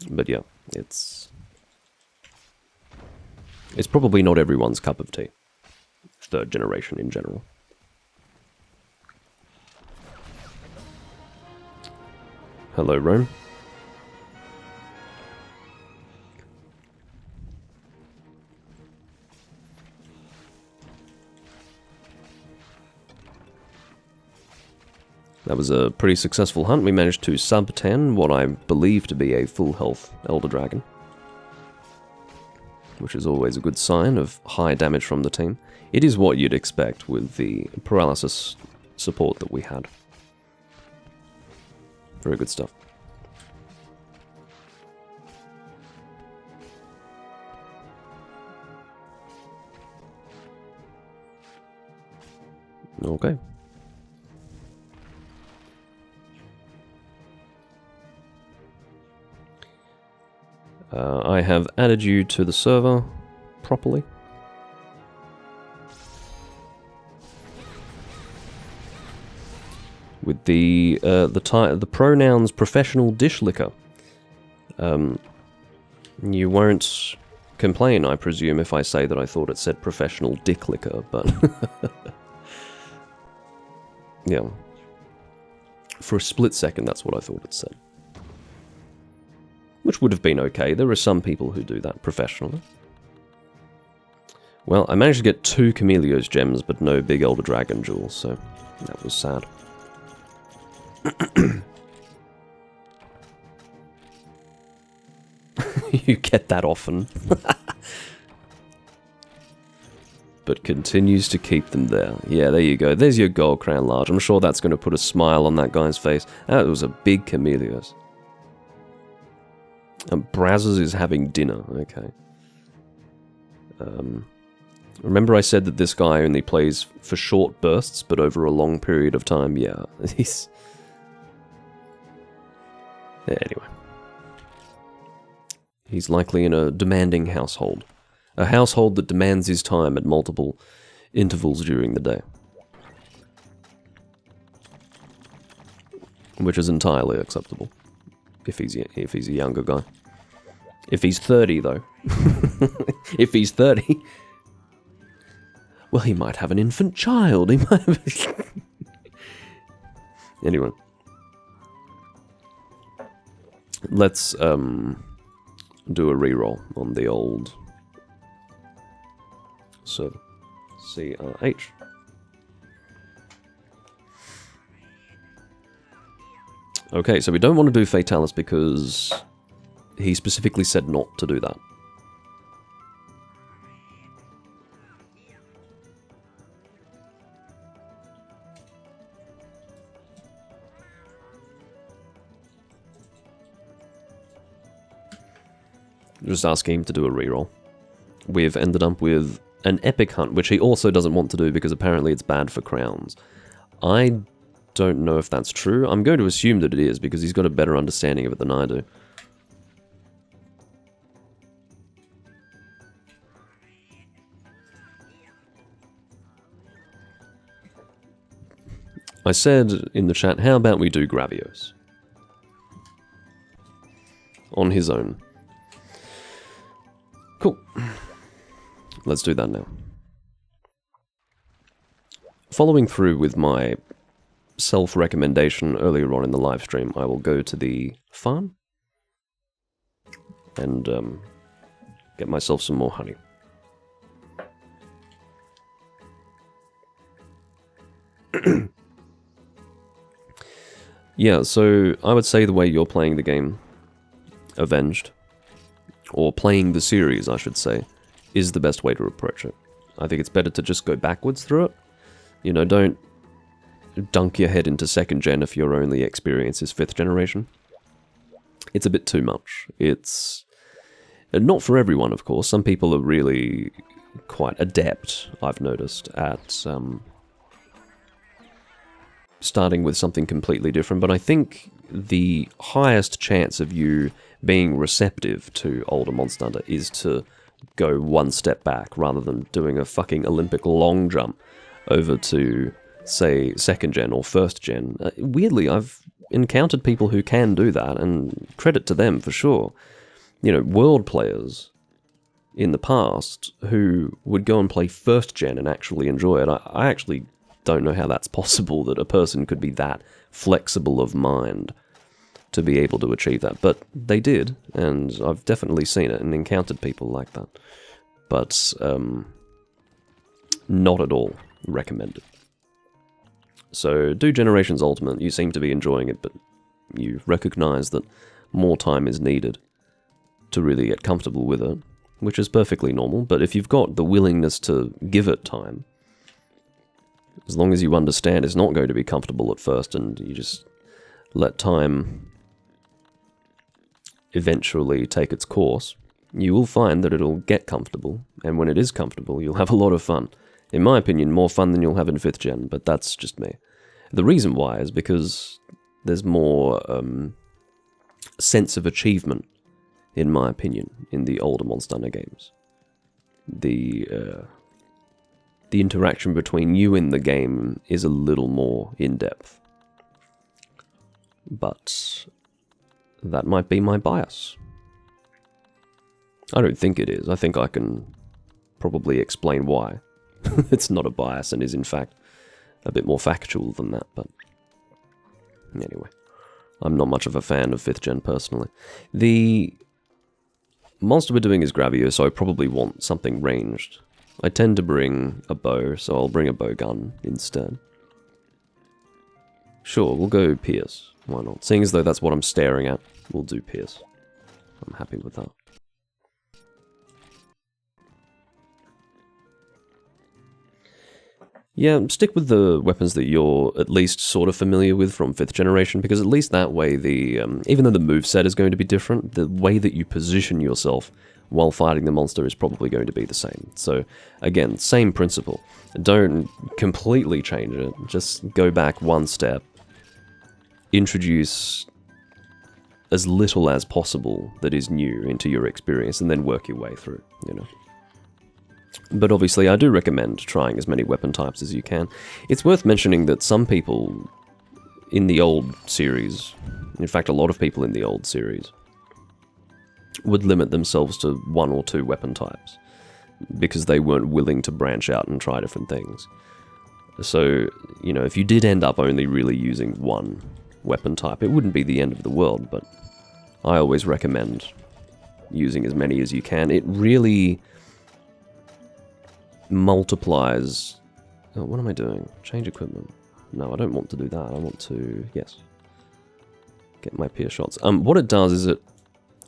But yeah, it's probably not everyone's cup of tea. 3rd generation in general. Hello, Rome. That was a pretty successful hunt. We managed to sub-10 what I believe to be a full health Elder Dragon, which is always a good sign of high damage from the team. It is what you'd expect with the paralysis support that we had. Very good stuff. Okay. I have added you to the server properly. With the pronouns professional dish licker. You won't complain, I presume, if I say that I thought it said professional dick licker, but yeah. For a split second, that's what I thought it said. Which would have been okay. There are some people who do that professionally. Well, I managed to get 2 Chameleos gems, but no big Elder Dragon jewels, so that was sad. You get that often. But continues to keep them there. Yeah, there you go. There's your Gold Crown Large. I'm sure that's going to put a smile on that guy's face. That was a big Chameleos. And Brazzers is having dinner. Okay. Remember I said that this guy only plays for short bursts, but over a long period of time? Yeah, he's... Yeah, anyway. He's likely in a demanding household. A household that demands his time at multiple intervals during the day. Which is entirely acceptable. If he's a younger guy. If he's 30, though. If he's 30... Well, he might have an infant child. He might have... Anyway. Let's do a reroll on the old server. CRH. Okay, so we don't want to do Fatalis because he specifically said not to do that. Just asking him to do a reroll. We've ended up with an epic hunt, which he also doesn't want to do because apparently it's bad for crowns. I don't know if that's true. I'm going to assume that it is because he's got a better understanding of it than I do. I said in the chat, how about we do Gravios? On his own. Cool. Let's do that now. Following through with my self-recommendation earlier on in the live stream, I will go to the farm and get myself some more honey. Yeah, so I would say the way you're playing the game, Avenged, or playing the series, I should say, is the best way to approach it. I think it's better to just go backwards through it. You know, don't dunk your head into 2nd gen if your only experience is 5th generation. It's a bit too much. It's not for everyone, of course. Some people are really quite adept, I've noticed, at starting with something completely different, but I think the highest chance of you being receptive to older Monster Hunter is to go one step back rather than doing a fucking Olympic long jump over to, say, 2nd gen or 1st gen. Weirdly, I've encountered people who can do that, and credit to them for sure. You know, world players in the past who would go and play 1st gen and actually enjoy it. I actually don't know how that's possible, that a person could be that flexible of mind to be able to achieve that. But they did, and I've definitely seen it and encountered people like that. But not at all recommended. So do Generations Ultimate. You seem to be enjoying it, but you recognize that more time is needed to really get comfortable with it, which is perfectly normal. But if you've got the willingness to give it time, as long as you understand it's not going to be comfortable at first and you just let time eventually take its course, you will find that it'll get comfortable, and when it is comfortable, you'll have a lot of fun. In my opinion, more fun than you'll have in 5th gen, but that's just me. The reason why is because there's more sense of achievement, in my opinion, in the older Monster Hunter games. The interaction between you and the game is a little more in-depth. But that might be my bias. I don't think it is. I think I can probably explain why. It's not a bias and is in fact a bit more factual than that, but anyway. I'm not much of a fan of 5th gen personally. The monster we're doing is Gravio, so I probably want something ranged. I tend to bring a bow, so I'll bring a bow gun instead. Sure, we'll go Pierce. Why not? Seeing as though that's what I'm staring at, we'll do Pierce. I'm happy with that. Yeah, stick with the weapons that you're at least sort of familiar with from 5th generation, because at least that way, even though the moveset is going to be different, the way that you position yourself while fighting the monster is probably going to be the same. So, again, same principle. Don't completely change it, just go back one step, introduce as little as possible that is new into your experience, and then work your way through, you know. But obviously, I do recommend trying as many weapon types as you can. It's worth mentioning that some people in the old series, in fact a lot of people in the old series, would limit themselves to 1 or 2 weapon types, because they weren't willing to branch out and try different things. So, you know, if you did end up only really using 1 weapon type, it wouldn't be the end of the world, but I always recommend using as many as you can. It really multiplies... Oh, what am I doing? Change equipment. No, I don't want to do that. I want to... Yes. Get my Pierce shots. What it does is it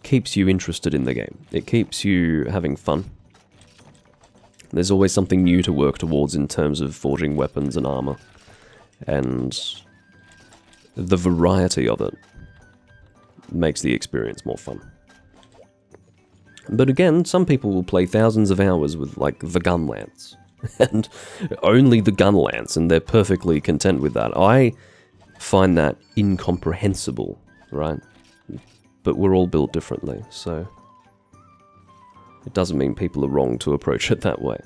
keeps you interested in the game. It keeps you having fun. There's always something new to work towards in terms of forging weapons and armor. And the variety of it makes the experience more fun. But again, some people will play thousands of hours with, like, the gun lance. And only the gun lance, and they're perfectly content with that. I find that incomprehensible, right? But we're all built differently, so it doesn't mean people are wrong to approach it that way.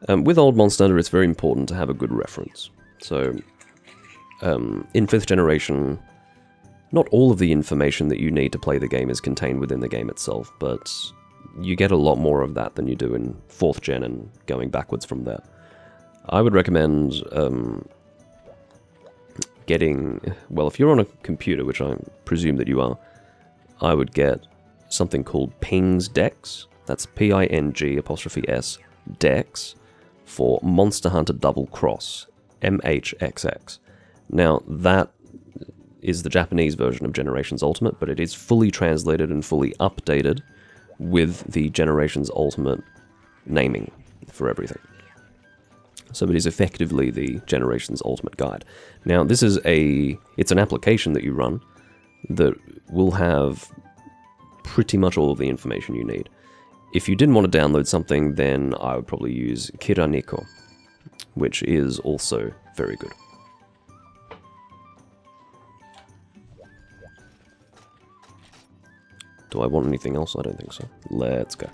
With Old Monster Hunter, it's very important to have a good reference. So, in 5th generation, not all of the information that you need to play the game is contained within the game itself, but you get a lot more of that than you do in 4th gen and going backwards from there. I would recommend getting... Well, if you're on a computer, which I presume that you are, I would get something called Ping's Dex. That's P-I-N-G' Dex for Monster Hunter Double Cross, MHXX. Now, that is the Japanese version of Generations Ultimate, but it is fully translated and fully updated with the Generations Ultimate naming for everything. So it is effectively the Generations Ultimate Guide. Now, this is it's an application that you run that will have pretty much all of the information you need. If you didn't want to download something, then I would probably use Kiraniko, which is also very good. Do I want anything else? I don't think so. Let's go.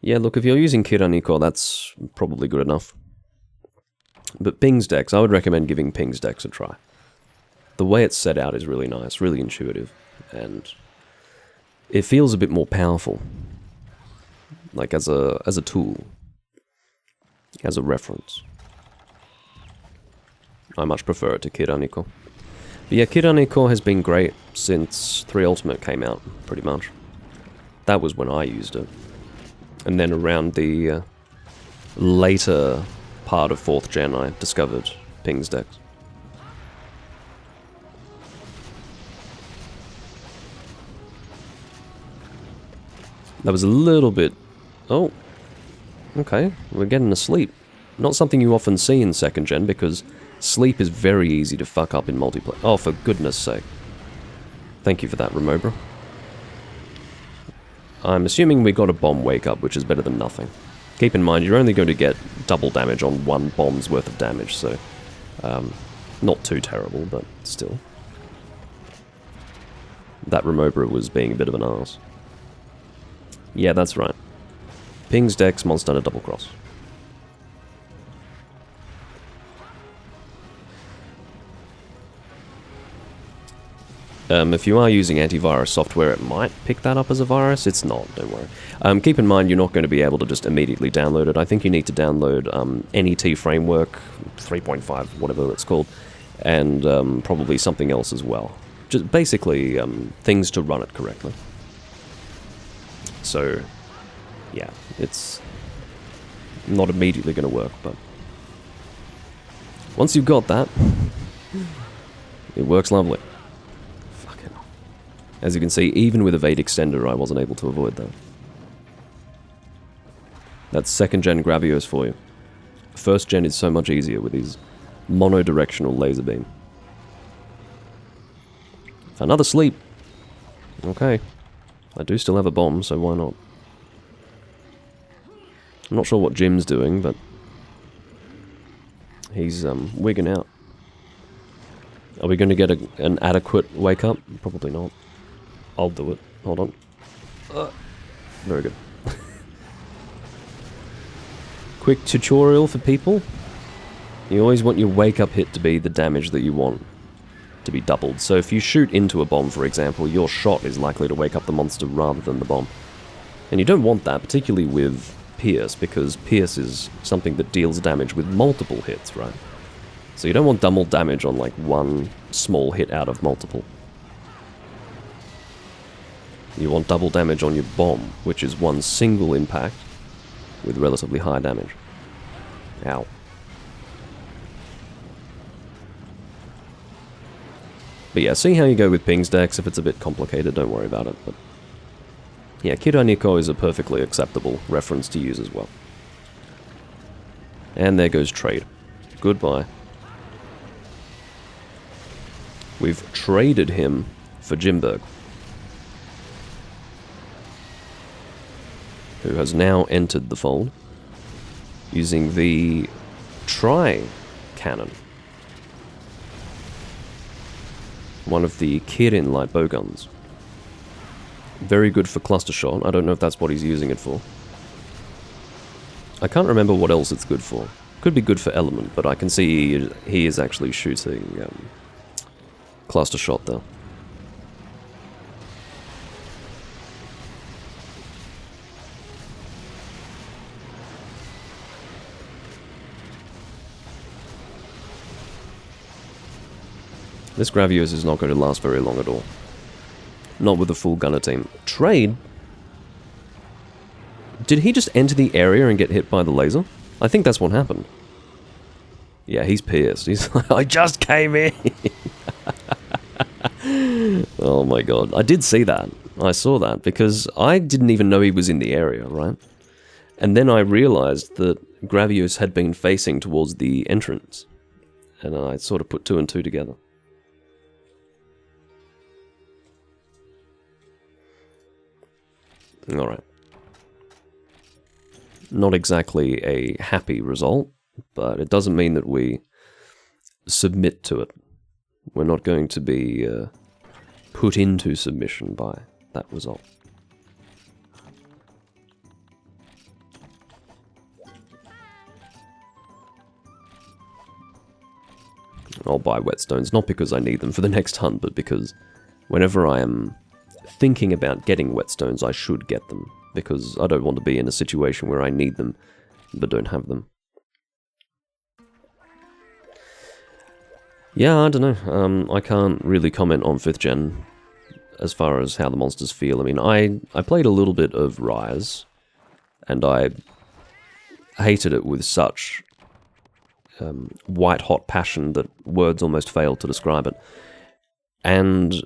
Yeah, look, if you're using Kiraniko, that's probably good enough. But Ping's Dex, I would recommend giving Ping's Dex a try. The way it's set out is really nice, really intuitive. and it feels a bit more powerful, like as a tool, as a reference. I much prefer it to Kiraniko. But yeah, Kiraniko has been great since 3 Ultimate came out, pretty much. That was when I used it. And then around the later part of 4th gen, I discovered Ping's decks. That was a little bit... Oh, okay, we're getting to sleep. Not something you often see in 2nd gen, because sleep is very easy to fuck up in multiplayer. Oh, for goodness sake. Thank you for that, Remobra. I'm assuming we got a bomb wake up, which is better than nothing. Keep in mind, you're only going to get double damage on 1 bomb's worth of damage, so... not too terrible, but still. That Remobra was being a bit of an arse. Yeah, that's right. Ping's decks, Monster Hunter Double Cross. If you are using antivirus software, it might pick that up as a virus. It's not, don't worry. Keep in mind, you're not going to be able to just immediately download it. I think you need to download NET Framework 3.5, whatever it's called, and probably something else as well. Just basically things to run it correctly. So, yeah, it's not immediately going to work, but once you've got that, it works lovely. Fucking hell. As you can see, even with Evade Extender, I wasn't able to avoid that. That's 2nd gen Gravios for you. 1st gen is so much easier with his monodirectional laser beam. Another sleep. Okay. I do still have a bomb, so why not? I'm not sure what Jim's doing, but he's wigging out. Are we going to get an adequate wake up? Probably not. I'll do it. Hold on. Very good. Quick tutorial for people. You always want your wake up hit to be the damage that you want to be doubled. So if you shoot into a bomb, for example, your shot is likely to wake up the monster rather than the bomb. And you don't want that, particularly with Pierce, because Pierce is something that deals damage with multiple hits, right? So you don't want double damage on like 1 small hit out of multiple. You want double damage on your bomb, which is 1 single impact with relatively high damage. Ow. But yeah, see how you go with Ping's decks. If it's a bit complicated, don't worry about it. But yeah, Kiraniko is a perfectly acceptable reference to use as well. And there goes trade. Goodbye. We've traded him for Jimberg, who has now entered the fold using the Tri-Cannon. One of the Kirin light bowguns. Very good for cluster shot. I don't know if that's what he's using it for. I can't remember what else it's good for. Could be good for element, but I can see he is actually shooting cluster shot though. This Gravios is not going to last very long at all. Not with the full gunner team. Trade? Did he just enter the area and get hit by the laser? I think that's what happened. Yeah, he's pierced. He's like, I just came in! Oh my god. I did see that. I saw that, because I didn't even know he was in the area, right? And then I realized that Gravios had been facing towards the entrance. And I sort of put 2 and 2 together. Alright. Not exactly a happy result, but it doesn't mean that we submit to it. We're not going to be put into submission by that result. I'll buy whetstones, not because I need them for the next hunt, but because whenever I am thinking about getting whetstones, I should get them, because I don't want to be in a situation where I need them, but don't have them. Yeah, I don't know. I can't really comment on 5th gen as far as how the monsters feel. I mean, I played a little bit of Rise, and I hated it with such white-hot passion that words almost fail to describe it. And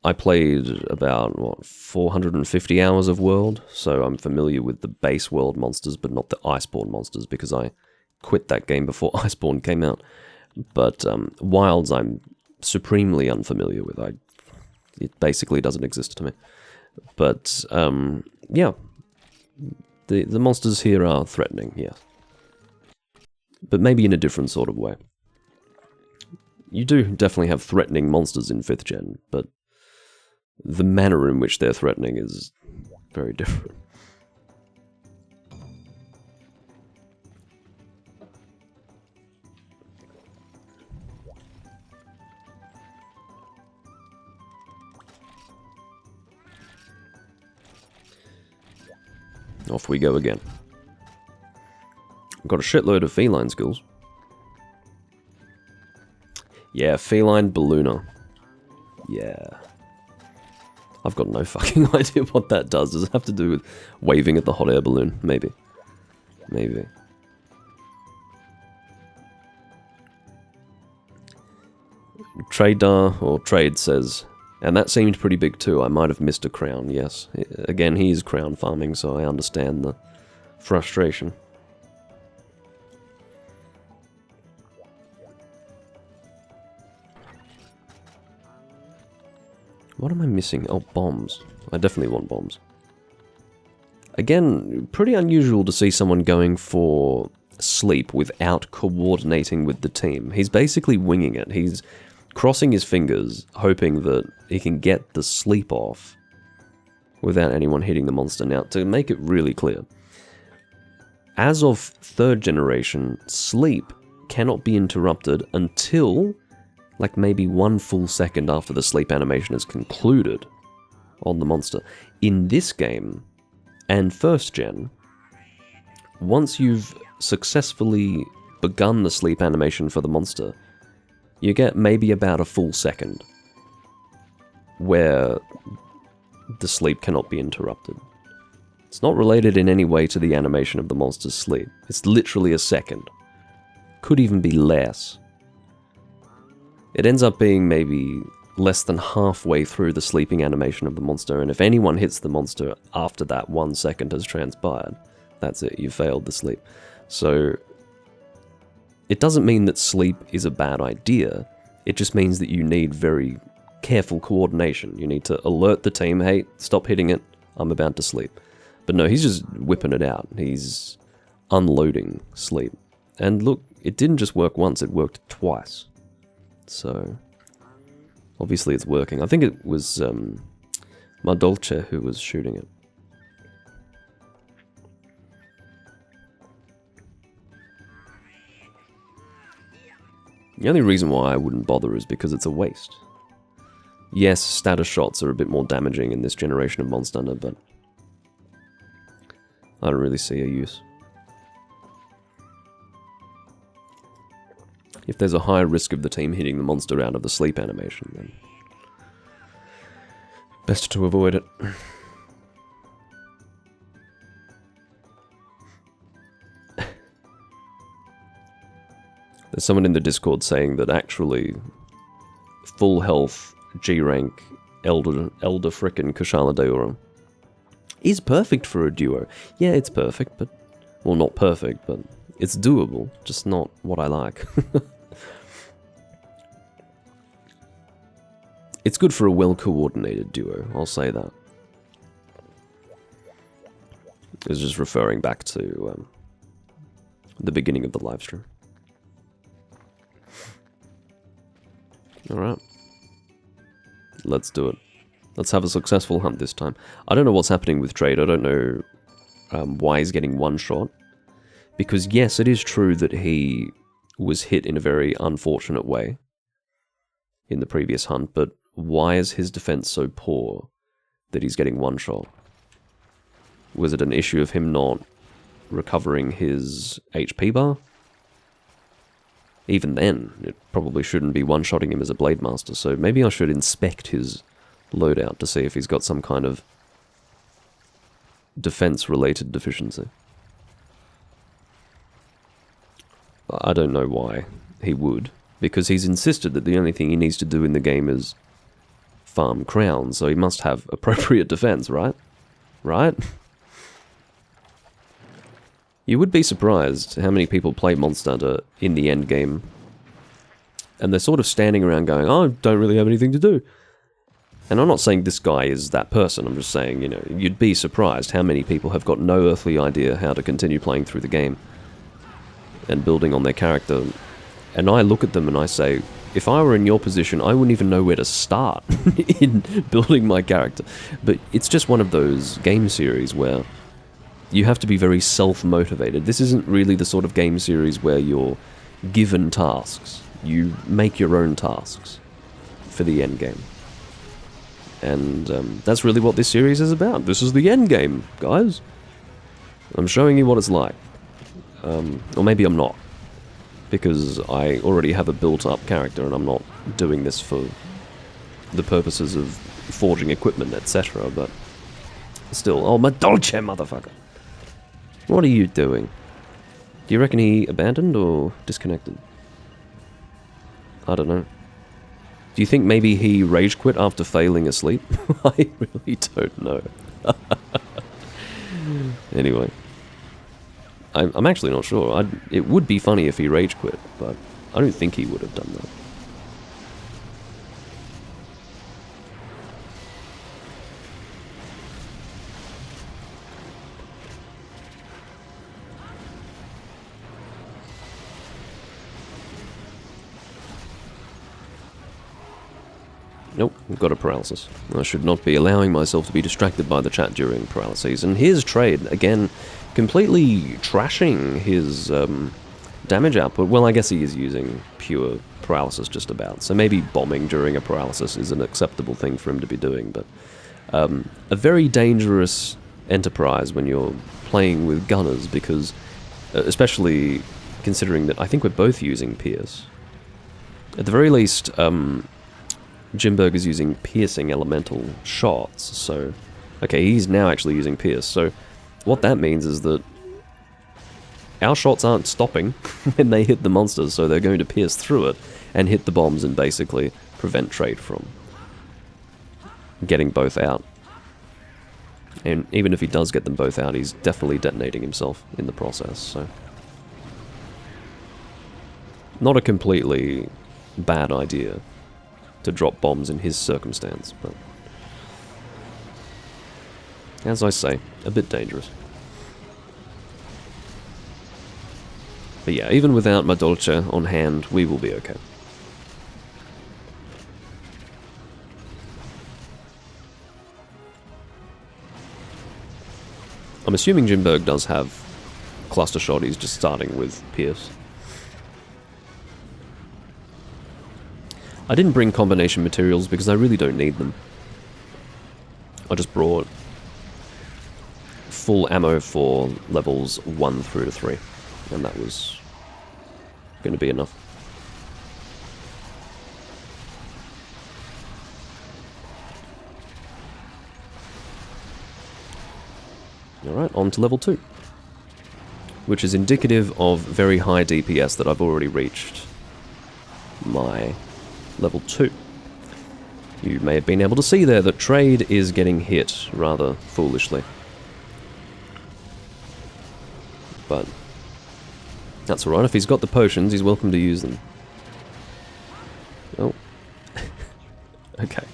I played about, 450 hours of World, so I'm familiar with the base World monsters, but not the Iceborne monsters, because I quit that game before Iceborne came out. But Wilds I'm supremely unfamiliar with. It basically doesn't exist to me. But, yeah. The monsters here are threatening, yes. But maybe in a different sort of way. You do definitely have threatening monsters in 5th gen, but the manner in which they're threatening is very different. Off we go again. Got a shitload of feline skills. Yeah, feline ballooner. Yeah. I've got no fucking idea what that does. Does it have to do with waving at the hot air balloon? Maybe. Maybe. Tradar, or Trade says, and that seemed pretty big too. I might have missed a crown, yes. Again, he is crown farming, so I understand the frustration. What am I missing? Oh, bombs. I definitely want bombs. Again, pretty unusual to see someone going for sleep without coordinating with the team. He's basically winging it. He's crossing his fingers, hoping that he can get the sleep off without anyone hitting the monster. Now, to make it really clear, as of 3rd generation, sleep cannot be interrupted until, like, maybe 1 full second after the sleep animation is concluded on the monster. In this game, and 1st gen, once you've successfully begun the sleep animation for the monster, you get maybe about a full second where the sleep cannot be interrupted. It's not related in any way to the animation of the monster's sleep. It's literally a second. Could even be less. It ends up being maybe less than halfway through the sleeping animation of the monster, and if anyone hits the monster after that 1 second has transpired, that's it, you failed the sleep. So, it doesn't mean that sleep is a bad idea, it just means that you need very careful coordination. You need to alert the team, hey, stop hitting it, I'm about to sleep. But no, he's just whipping it out. He's unloading sleep. And look, it didn't just work once, it worked twice. So, obviously it's working. I think it was Mardolce who was shooting it. The only reason why I wouldn't bother is because it's a waste. Yes, status shots are a bit more damaging in this generation of Monster Hunter, but I don't really see a use. If there's a high risk of the team hitting the monster out of the sleep animation, then best to avoid it. There's someone in the Discord saying that actually full health G rank Elder frickin' Kushala Daora is perfect for a duo. Yeah, it's perfect, but well, not perfect, but it's doable, just not what I like. It's good for a well-coordinated duo, I'll say that. It's just referring back to the beginning of the livestream. Alright. Let's do it. Let's have a successful hunt this time. I don't know what's happening with Trade. I don't know why he's getting one shot. Because yes, it is true that he was hit in a very unfortunate way in the previous hunt, but why is his defense so poor that he's getting one shot? Was it an issue of him not recovering his HP bar? Even then, it probably shouldn't be one-shotting him as a Blade Master, so maybe I should inspect his loadout to see if he's got some kind of defense-related deficiency. I don't know why he would, because he's insisted that the only thing he needs to do in the game is farm crowns, so he must have appropriate defense, right? Right? You would be surprised how many people play Monster Hunter in the endgame, and they're sort of standing around going, oh, I don't really have anything to do. And I'm not saying this guy is that person, I'm just saying, you know, you'd be surprised how many people have got no earthly idea how to continue playing through the game and building on their character. And I look at them and I say, if I were in your position, I wouldn't even know where to start in building my character. But it's just one of those game series where you have to be very self-motivated. This isn't really the sort of game series where you're given tasks. You make your own tasks for the end game. And that's really what this series is about. This is the end game, guys. I'm showing you what it's like. Or maybe I'm not. Because I already have a built-up character and I'm not doing this for the purposes of forging equipment, etc. But still, oh, my Dolce, motherfucker. What are you doing? Do you reckon he abandoned or disconnected? I don't know. Do you think maybe he rage quit after failing asleep? I really don't know. Anyway. I'm actually not sure. It would be funny if he rage quit, but I don't think he would have done that. Nope, I've got a paralysis. I should not be allowing myself to be distracted by the chat during paralyses. And here's Trade, again, completely trashing his damage output. Well, I guess he is using pure paralysis just about. So maybe bombing during a paralysis is an acceptable thing for him to be doing. But a very dangerous enterprise when you're playing with gunners, because especially considering that I think we're both using Pierce. At the very least, Jimberg is using piercing elemental shots, so... Okay, he's now actually using Pierce, so what that means is that our shots aren't stopping when they hit the monsters, so they're going to pierce through it and hit the bombs and basically prevent Trade from getting both out. And even if he does get them both out, he's definitely detonating himself in the process, so... Not a completely bad idea to drop bombs in his circumstance, but as I say, a bit dangerous. But yeah, even without my Dolce on hand, we will be okay. I'm assuming Jimberg does have cluster shot, he's just starting with Pierce. I didn't bring combination materials because I really don't need them. I just brought full ammo for levels 1 through to 3, and that was going to be enough. Alright, on to level 2, which is indicative of very high DPS that I've already reached my level 2. You may have been able to see there that Trade is getting hit rather foolishly. But that's alright, if he's got the potions, he's welcome to use them. Oh. Okay.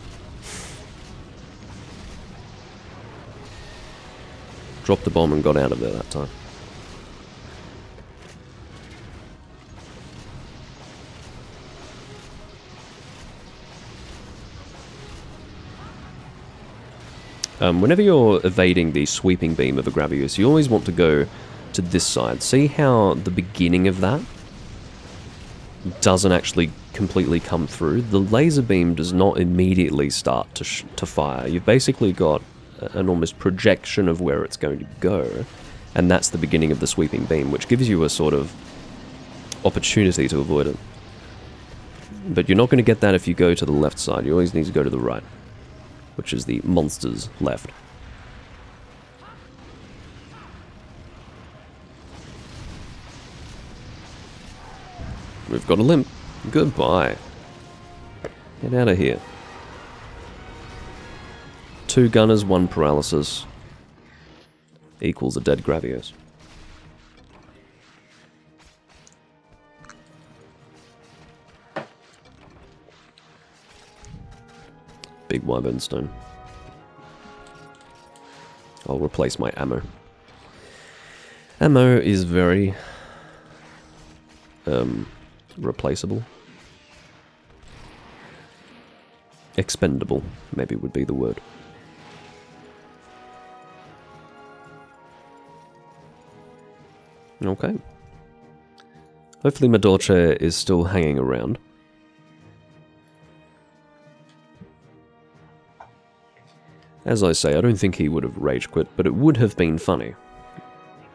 Dropped the bomb and got out of there that time. Whenever you're evading the sweeping beam of a Gravius, you always want to go to this side. See how the beginning of that doesn't actually completely come through, the laser beam does not immediately start to fire. You've basically got an almost projection of where it's going to go, and that's the beginning of the sweeping beam, which gives you a sort of opportunity to avoid it. But you're not going to get that if you go to the left side. You always need to go to the right, which is the monster's left. We've got a limp. Goodbye. Get out of here. 2 gunners, 1 paralysis. Equals a dead Gravios. Big Wyvern Stone. I'll replace my ammo. Ammo is very... replaceable. Expendable, maybe would be the word. Okay. Hopefully my Dolce is still hanging around. As I say, I don't think he would have rage quit, but it would have been funny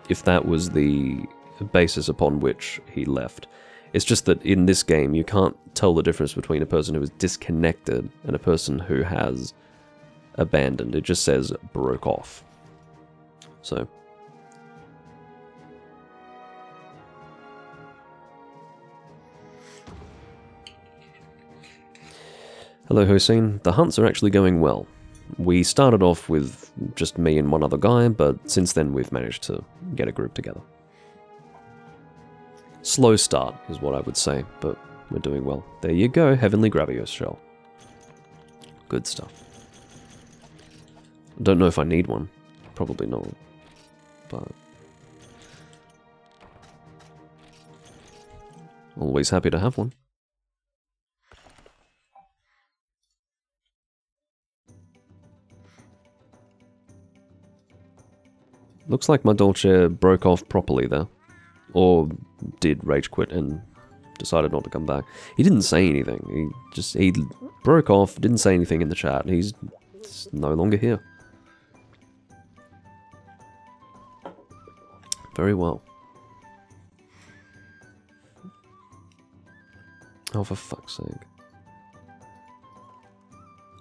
if that was the basis upon which he left. It's just that in this game, you can't tell the difference between a person who is disconnected and a person who has abandoned. It just says broke off. So. Hello, Hossein. The hunts are actually going well. We started off with just me and one other guy, but since then we've managed to get a group together. Slow start is what I would say, but we're doing well. There you go, Heavenly Gravios Shell. Good stuff. I don't know if I need one. Probably not. But... always happy to have one. Looks like my Dolce broke off properly there. Or did rage quit and decided not to come back. He didn't say anything. He broke off, didn't say anything in the chat. He's no longer here. Very well. Oh, for fuck's sake.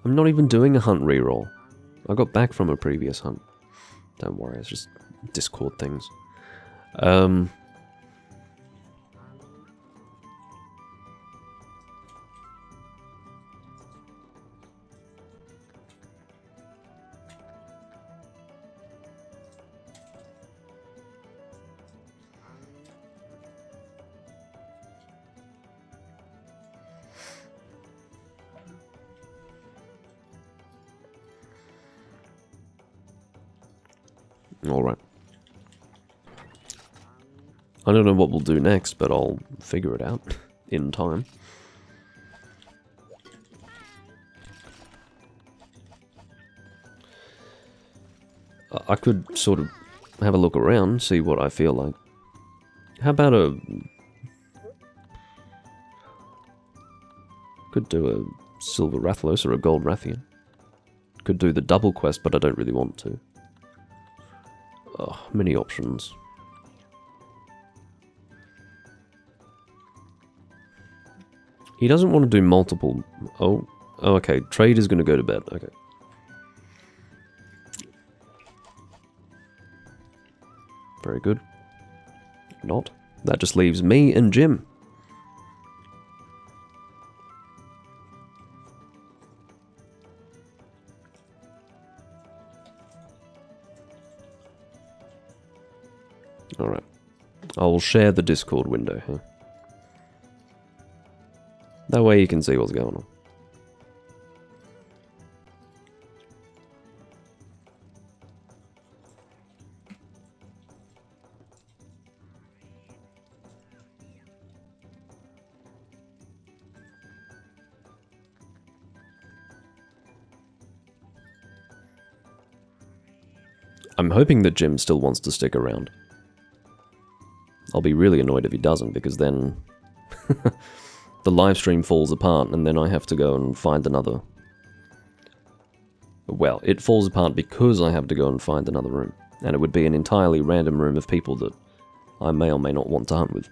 I'm not even doing a hunt reroll. I got back from a previous hunt. Don't worry, it's just Discord things. Alright. I don't know what we'll do next, but I'll figure it out in time. I could sort of have a look around, see what I feel like. How about a... could do a Silver Rathalos or a Gold Rathian. Could do the double quest, but I don't really want to. Oh, many options. He doesn't want to do multiple... Oh, okay. Trade is going to go to bed. Okay. Very good. Not. That just leaves me and Jim. Alright. I'll share the Discord window here. That way you can see what's going on. I'm hoping that Jim still wants to stick around. I'll be really annoyed if he doesn't, because then the live stream falls apart and then I have to go and find another. Well, it falls apart because I have to go and find another room. And it would be an entirely random room of people that I may or may not want to hunt with.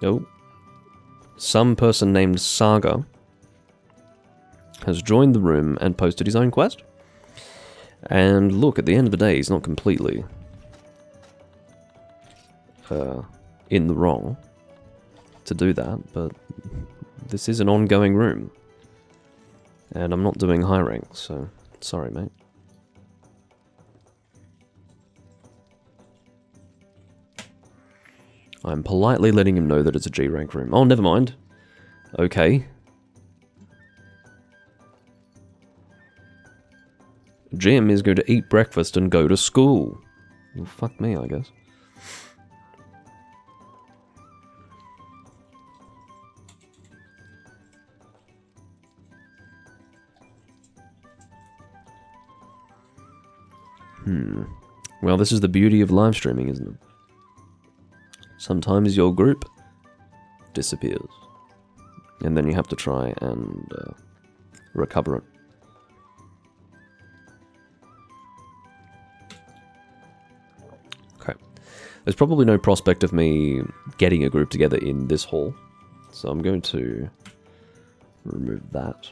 Oh. Some person named Saga has joined the room and posted his own quest. And look, at the end of the day, he's not completely in the wrong to do that, but this is an ongoing room. And I'm not doing high rank, so sorry, mate. I'm politely letting him know that it's a G rank room. Oh, never mind. Okay. Jim is going to eat breakfast and go to school. Well, fuck me, I guess. Well, this is the beauty of live streaming, isn't it? Sometimes your group disappears. And then you have to try and recover it. Okay. There's probably no prospect of me getting a group together in this hall. So I'm going to remove that.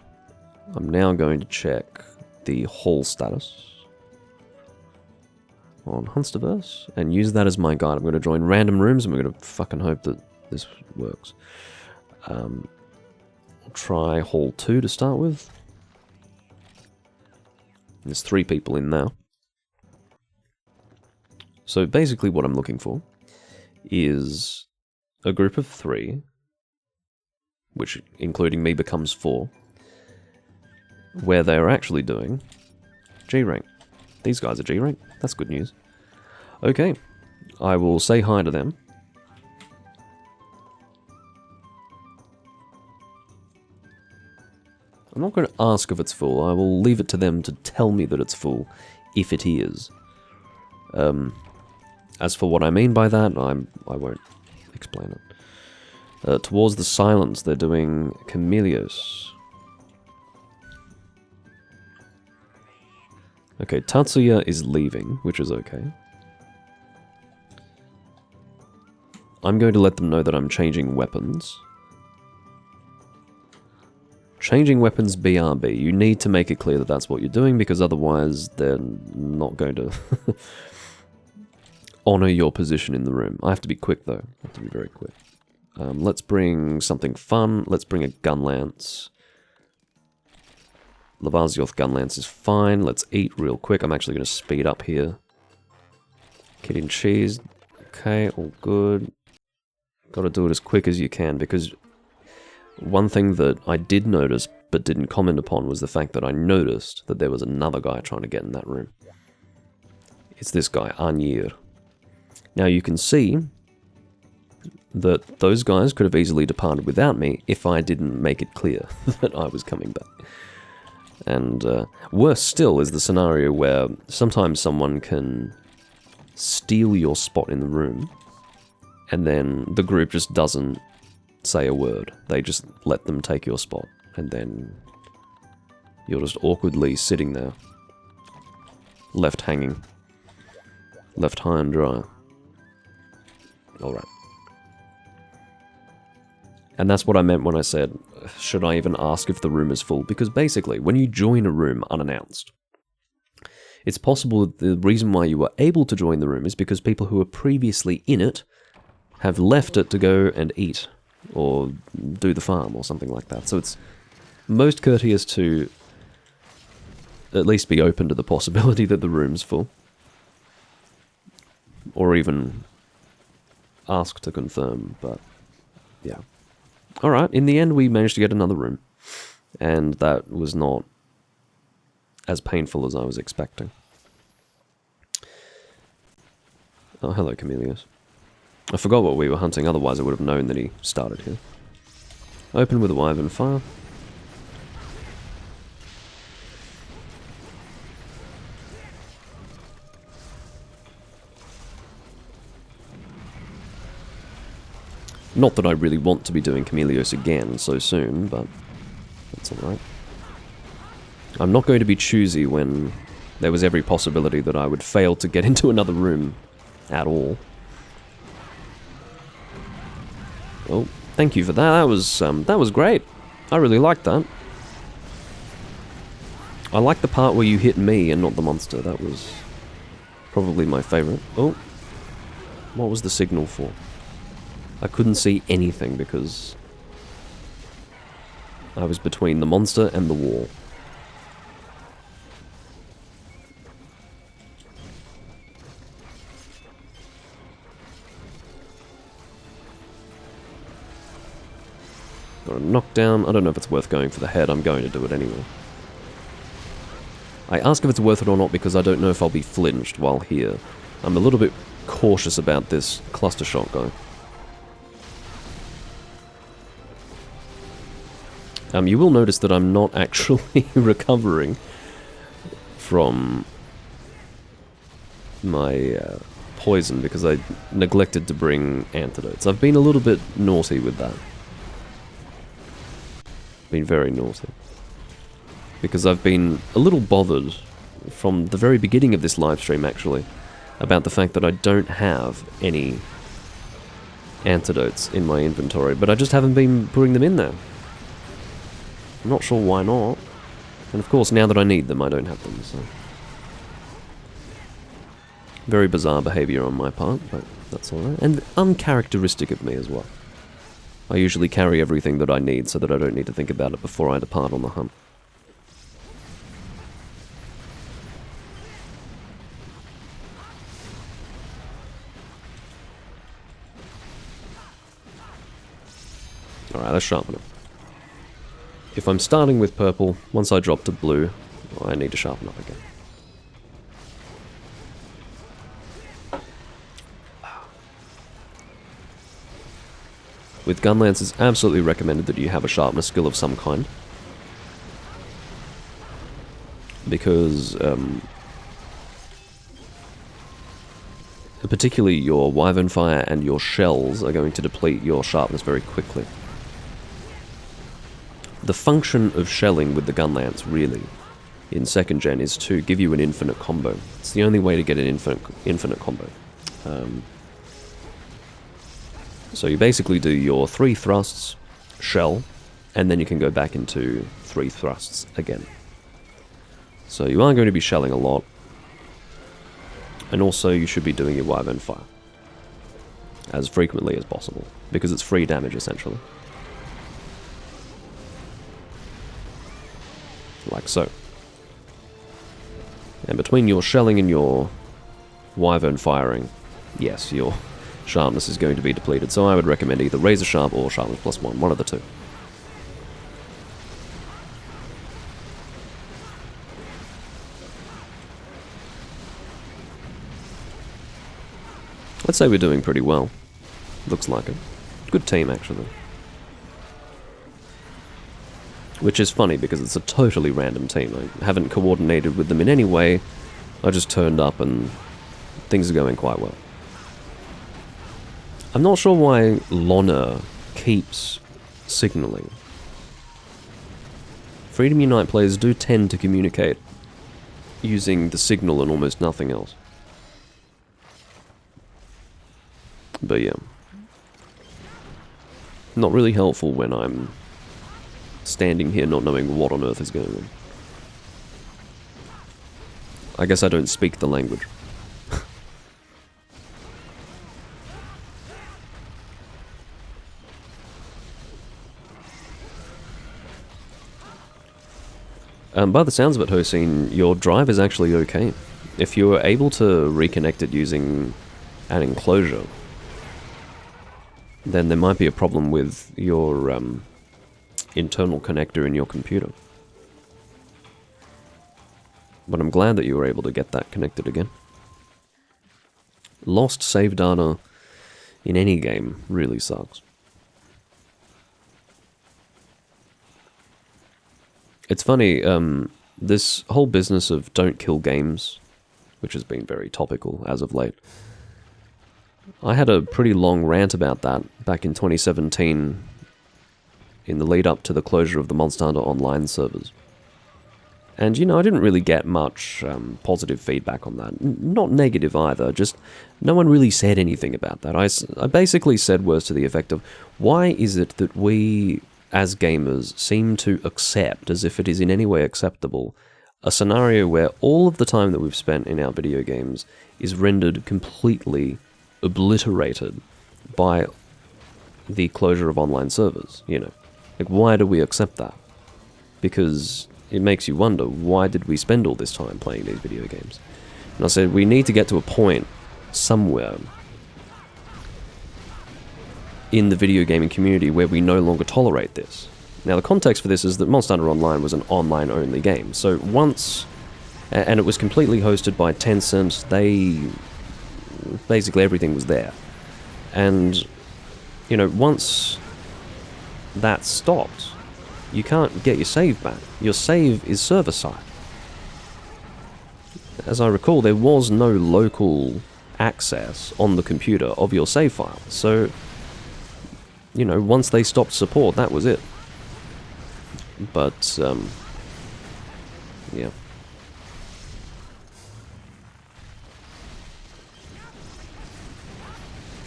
I'm now going to check the hall status on Hunsterverse and use that as my guide. I'm going to join random rooms and we're going to fucking hope that this works. I'll try Hall 2 to start with. There's 3 people in now. So basically what I'm looking for is a group of 3, which including me becomes 4, where they are actually doing G rank. These guys are G rank. That's good news. Okay, I will say hi to them. I'm not going to ask if it's full. I will leave it to them to tell me that it's full, if it is. As for what I mean by that, I won't explain it. Towards the Silence, they're doing Chameleos. Okay, Tatsuya is leaving, which is okay. I'm going to let them know that I'm changing weapons. Changing weapons BRB. You need to make it clear that that's what you're doing, because otherwise they're not going to honor your position in the room. I have to be quick, though. I have to be very quick. Let's bring something fun. Let's bring a gun lance. Lavazioth gun lance is fine. Let's eat real quick. I'm actually going to speed up here. Kid and cheese. Okay, all good. Got to do it as quick as you can, because one thing that I did notice but didn't comment upon was the fact that I noticed that there was another guy trying to get in that room. It's this guy, Anir. Now you can see that those guys could have easily departed without me if I didn't make it clear that I was coming back. And worse still is the scenario where sometimes someone can steal your spot in the room, and then the group just doesn't say a word. They just let them take your spot, and then you're just awkwardly sitting there, left hanging, left high and dry. Alright. And that's what I meant when I said, should I even ask if the room is full? Because basically, when you join a room unannounced, it's possible that the reason why you were able to join the room is because people who were previously in it have left it to go and eat, or do the farm, or something like that. So it's most courteous to at least be open to the possibility that the room's full. Or even ask to confirm, but yeah. Alright, in the end we managed to get another room, and that was not as painful as I was expecting. Oh, hello, Chameleos. I forgot what we were hunting, otherwise I would have known that he started here. Open with a wyvern fire. Not that I really want to be doing Chameleos again so soon, but that's alright. I'm not going to be choosy when there was every possibility that I would fail to get into another room at all. Oh, thank you for that. That was great. I really liked that. I like the part where you hit me and not the monster. That was probably my favorite. Oh, what was the signal for? I couldn't see anything because I was between the monster and the wall. Got a knockdown. I don't know if it's worth going for the head. I'm going to do it anyway. I ask if it's worth it or not because I don't know if I'll be flinched while here. I'm a little bit cautious about this cluster shot guy. You will notice that I'm not actually recovering from my poison because I neglected to bring antidotes. I've been a little bit naughty with that. Been very naughty. Because I've been a little bothered from the very beginning of this live stream actually about the fact that I don't have any antidotes in my inventory, but I just haven't been putting them in there. I'm not sure why not. And of course, now that I need them, I don't have them, so... Very bizarre behavior on my part, but that's alright. And uncharacteristic of me as well. I usually carry everything that I need so that I don't need to think about it before I depart on the hunt. Alright, let's sharpen it. If I'm starting with purple, once I drop to blue, I need to sharpen up again. With Gunlance, it's absolutely recommended that you have a sharpness skill of some kind. Because, particularly your Wyvern Fire and your shells are going to deplete your sharpness very quickly. The function of shelling with the Gunlance, really, in 2nd gen, is to give you an infinite combo. It's the only way to get an infinite combo. So you basically do your 3 thrusts, shell, and then you can go back into 3 thrusts again. So you are going to be shelling a lot. And also you should be doing your Wyvern Fire as frequently as possible, because it's free damage essentially. Like so. And between your shelling and your Wyvern firing, yes, your sharpness is going to be depleted, so I would recommend either Razor Sharp or Sharpness +1, one of the two. Let's say we're doing pretty well. Looks like it. Good team, actually. Which is funny, because it's a totally random team. I haven't coordinated with them in any way. I just turned up and things are going quite well. I'm not sure why Lona keeps signaling. Freedom Unite players do tend to communicate using the signal and almost nothing else. But yeah. Not really helpful when I'm standing here not knowing what on earth is going on. I guess I don't speak the language. By the sounds of it, Hossein, your drive is actually okay. If you were able to reconnect it using an enclosure, then there might be a problem with your internal connector in your computer. But I'm glad that you were able to get that connected again. Lost save data in any game really sucks. It's funny, this whole business of don't kill games, which has been very topical as of late. I had a pretty long rant about that back in 2017 in the lead up to the closure of the Monster Hunter Online servers. And, I didn't really get much positive feedback on that. Not negative either, just no one really said anything about that. I basically said words to the effect of, why is it that we, as gamers, seem to accept, as if it is in any way acceptable, a scenario where all of the time that we've spent in our video games is rendered completely obliterated by the closure of online servers, Like, why do we accept that? Because it makes you wonder, why did we spend all this time playing these video games? And I said, we need to get to a point somewhere in the video gaming community where we no longer tolerate this. Now, the context for this is that Monster Hunter Online was an online-only game. So once... And it was completely hosted by Tencent. Basically, everything was there. And, once that stopped, you can't get your save back. Your save is server-side. As I recall, there was no local access on the computer of your save file. So, once they stopped support, that was it. But, yeah.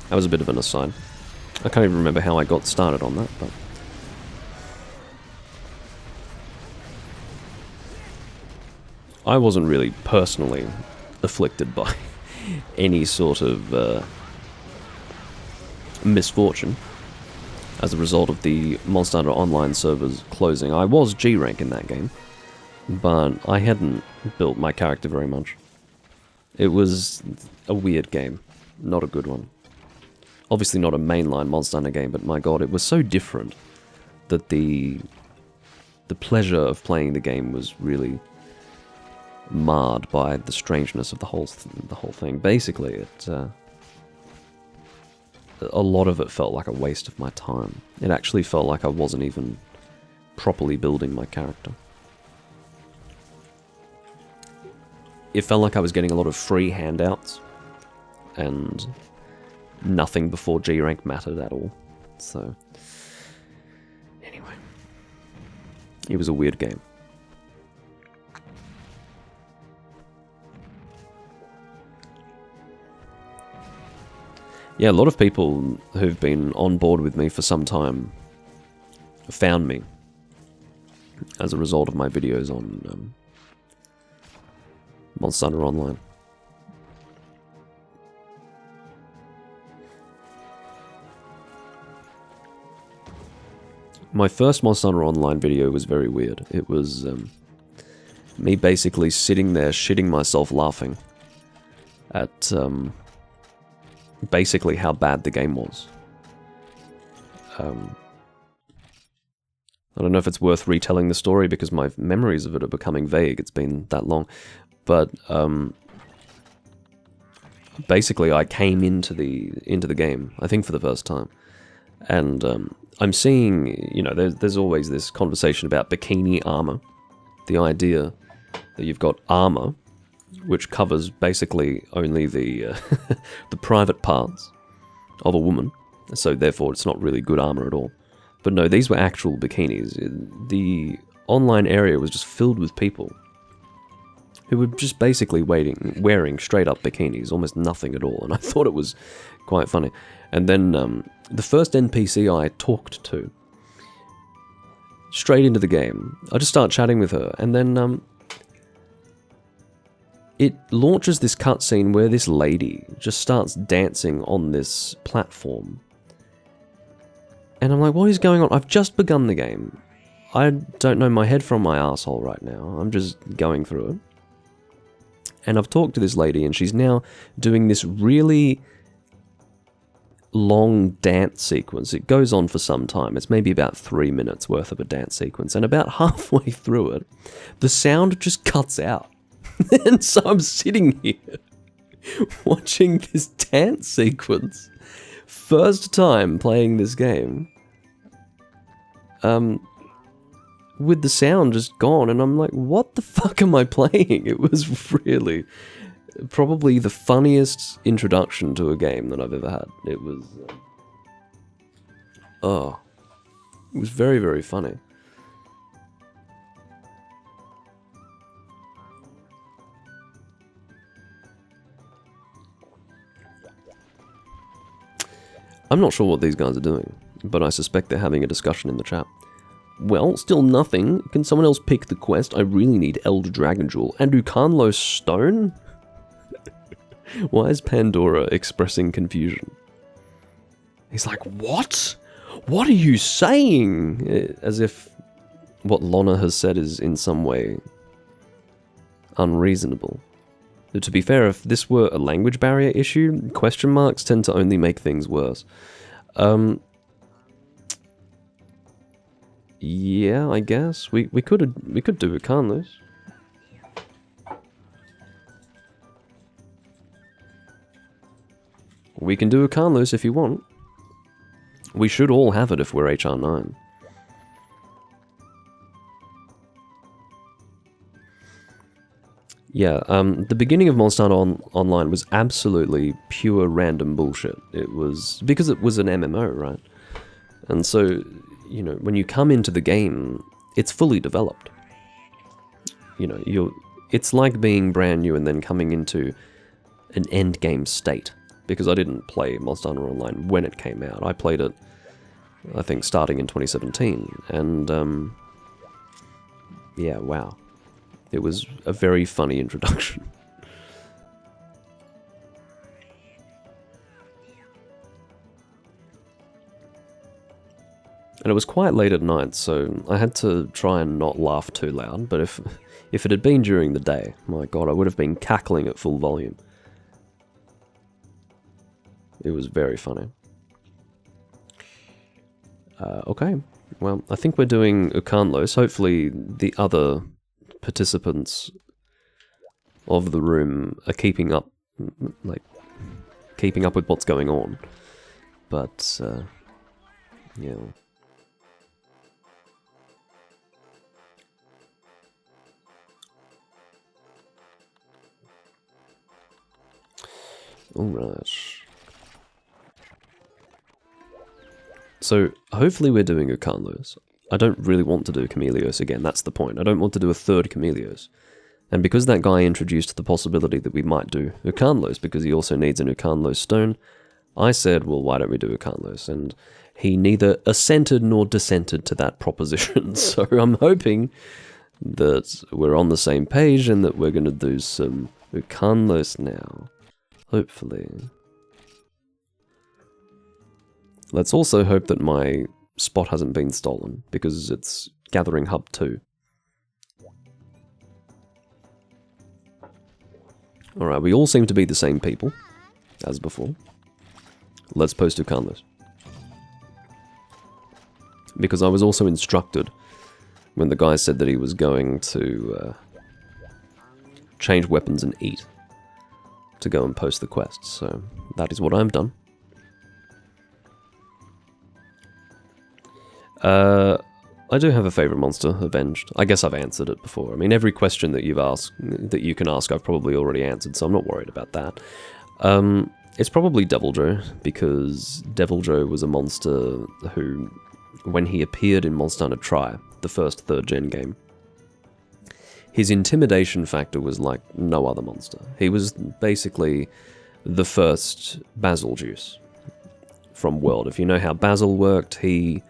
That was a bit of an aside. I can't even remember how I got started on that, but... I wasn't really personally afflicted by any sort of misfortune as a result of the Monster Hunter Online servers closing. I was G-rank in that game, but I hadn't built my character very much. It was a weird game, not a good one. Obviously not a mainline Monster Hunter game, but my god, it was so different that the pleasure of playing the game was really marred by the strangeness of the whole thing. Basically, a lot of it felt like a waste of my time. It actually felt like I wasn't even properly building my character. It felt like I was getting a lot of free handouts, and nothing before G-rank mattered at all. So, anyway, it was a weird game. Yeah, a lot of people who've been on board with me for some time found me as a result of my videos on Monster Hunter Online. My first Monster Hunter Online video was very weird. It was me basically sitting there shitting myself laughing at basically how bad the game was. I don't know if it's worth retelling the story because my memories of it are becoming vague. It's been that long. But basically I came into the game, I think for the first time. And I'm seeing, there's always this conversation about bikini armor. The idea that you've got armor which covers basically only the the private parts of a woman, so therefore it's not really good armor at all. But no, these were actual bikinis. The online area was just filled with people who were just basically wearing straight up bikinis, almost nothing at all, and I thought it was quite funny. And then the first NPC I talked to, straight into the game, I just start chatting with her, and then it launches this cutscene where this lady just starts dancing on this platform. And I'm like, what is going on? I've just begun the game. I don't know my head from my asshole right now. I'm just going through it. And I've talked to this lady, and she's now doing this really long dance sequence. It goes on for some time. It's maybe about 3 minutes worth of a dance sequence. And about halfway through it, the sound just cuts out. And so I'm sitting here watching this dance sequence First time playing this game, with the sound just gone, and I'm like, what the fuck am I playing? It was really probably the funniest introduction to a game that I've ever had. It was, it was very, very funny. I'm not sure what these guys are doing, but I suspect they're having a discussion in the chat. Well, still nothing. Can someone else pick the quest? I really need Elder Dragon Jewel. And Ukanlo Stone? Why is Pandora expressing confusion? He's like, what? What are you saying? As if what Lana has said is in some way unreasonable. To be fair, if this were a language barrier issue, question marks tend to only make things worse. Yeah, I guess we could do it, can't we? We can do a Carlos if you want. We should all have it if we're HR9. Yeah, the beginning of Monster Hunter Online was absolutely pure random bullshit. It was, because it was an MMO, right? And so, you know, when you come into the game, it's fully developed. You know, it's like being brand new and then coming into an endgame state. Because I didn't play Monster Hunter Online when it came out. I played it, I think, starting in 2017. And, yeah, wow. It was a very funny introduction. And it was quite late at night, so I had to try and not laugh too loud, but if it had been during the day, my god, I would have been cackling at full volume. It was very funny. Okay, well, I think we're doing Ukanlos. Hopefully the other participants of the room are keeping up, like, keeping up with what's going on. But, yeah. Alright. So, hopefully we're doing Ukanlos. I don't really want to do Chameleos again, that's the point. I don't want to do a third Chameleos. And because that guy introduced the possibility that we might do Ukanlos, because he also needs an Ukanlos stone, I said, well, why don't we do Ukanlos? And he neither assented nor dissented to that proposition. So I'm hoping that we're on the same page and that we're going to do some Ukanlos now. Hopefully. Let's also hope that my spot hasn't been stolen, because it's Gathering Hub 2. Alright, we all seem to be the same people, as before. Let's post Ukanlos. Because I was also instructed, when the guy said that he was going to change weapons and eat, to go and post the quests, so that is what I've done. I do have a favourite monster, Avenged. I guess I've answered it before. I mean, every question that you've asked, that you can ask, I've probably already answered, so I'm not worried about that. It's probably Deviljho, because Deviljho was a monster who, when he appeared in Monster Hunter Tri, the first 3rd gen game, his intimidation factor was like no other monster. He was basically the first Basil Juice from World. If you know how Basil worked, he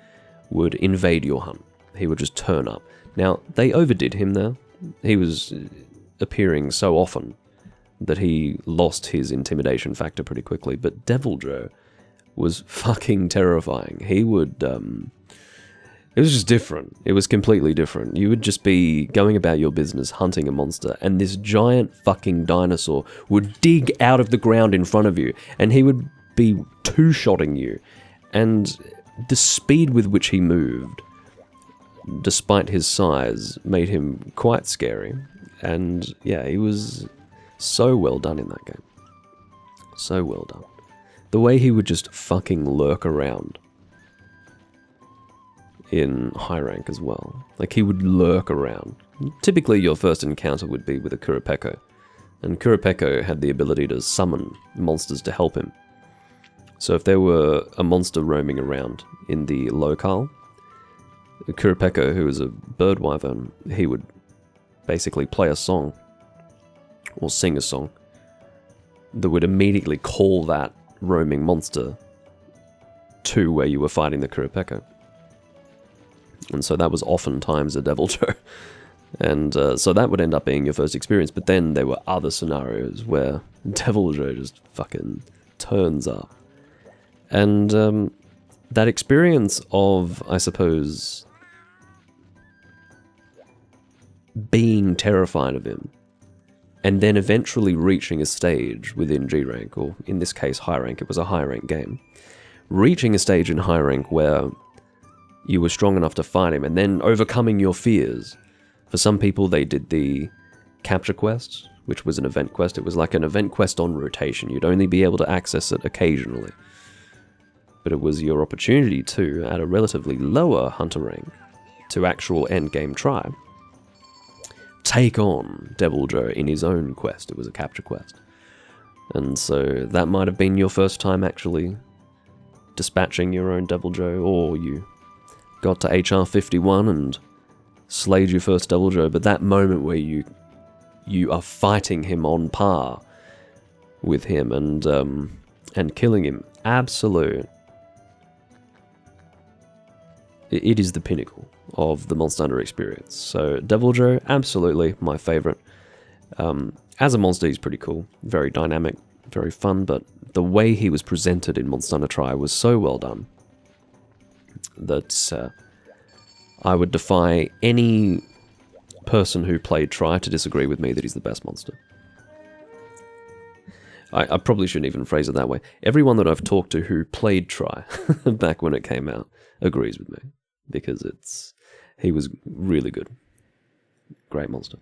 would invade your hunt. He would just turn up. Now, they overdid him there. He was appearing so often that he lost his intimidation factor pretty quickly, but Deviljho was fucking terrifying. He would, it was just different. It was completely different. You would just be going about your business hunting a monster, and this giant fucking dinosaur would dig out of the ground in front of you, and he would be two-shotting you. And the speed with which he moved, despite his size, made him quite scary. And yeah, he was so well done in that game. So well done. The way he would just fucking lurk around in high rank as well. Like, he would lurk around. Typically, your first encounter would be with a Kurapeko, and Kurapeko had the ability to summon monsters to help him. So if there were a monster roaming around in the locale, Kurapeko, who is a bird wyvern, he would basically play a song, or sing a song, that would immediately call that roaming monster to where you were fighting the Kurapeko. And so that was oftentimes a Deviljho. And so that would end up being your first experience, but then there were other scenarios where Deviljho just fucking turns up. And that experience of, I suppose, being terrified of him, and then eventually reaching a stage within G rank, or in this case high rank, it was a high rank game, reaching a stage in high rank where you were strong enough to fight him, and then overcoming your fears. For some people, they did the capture quest, which was an event quest. It was like an event quest on rotation. You'd only be able to access it occasionally. But it was your opportunity to, at a relatively lower hunter rank, to actual endgame try, take on Deviljho in his own quest. It was a capture quest. And so that might have been your first time actually dispatching your own Deviljho, or you got to HR 51 and slayed your first Deviljho, but that moment where you are fighting him on par with him and killing him, absolute. It is the pinnacle of the Monster Hunter experience. So Deviljho, absolutely my favorite. As a monster, he's pretty cool, very dynamic, very fun, but the way he was presented in Monster Hunter Tri was so well done that I would defy any person who played Tri to disagree with me that he's the best monster. I probably shouldn't even phrase it that way. Everyone that I've talked to who played Tri back when it came out agrees with me, because he was really good. Great monster.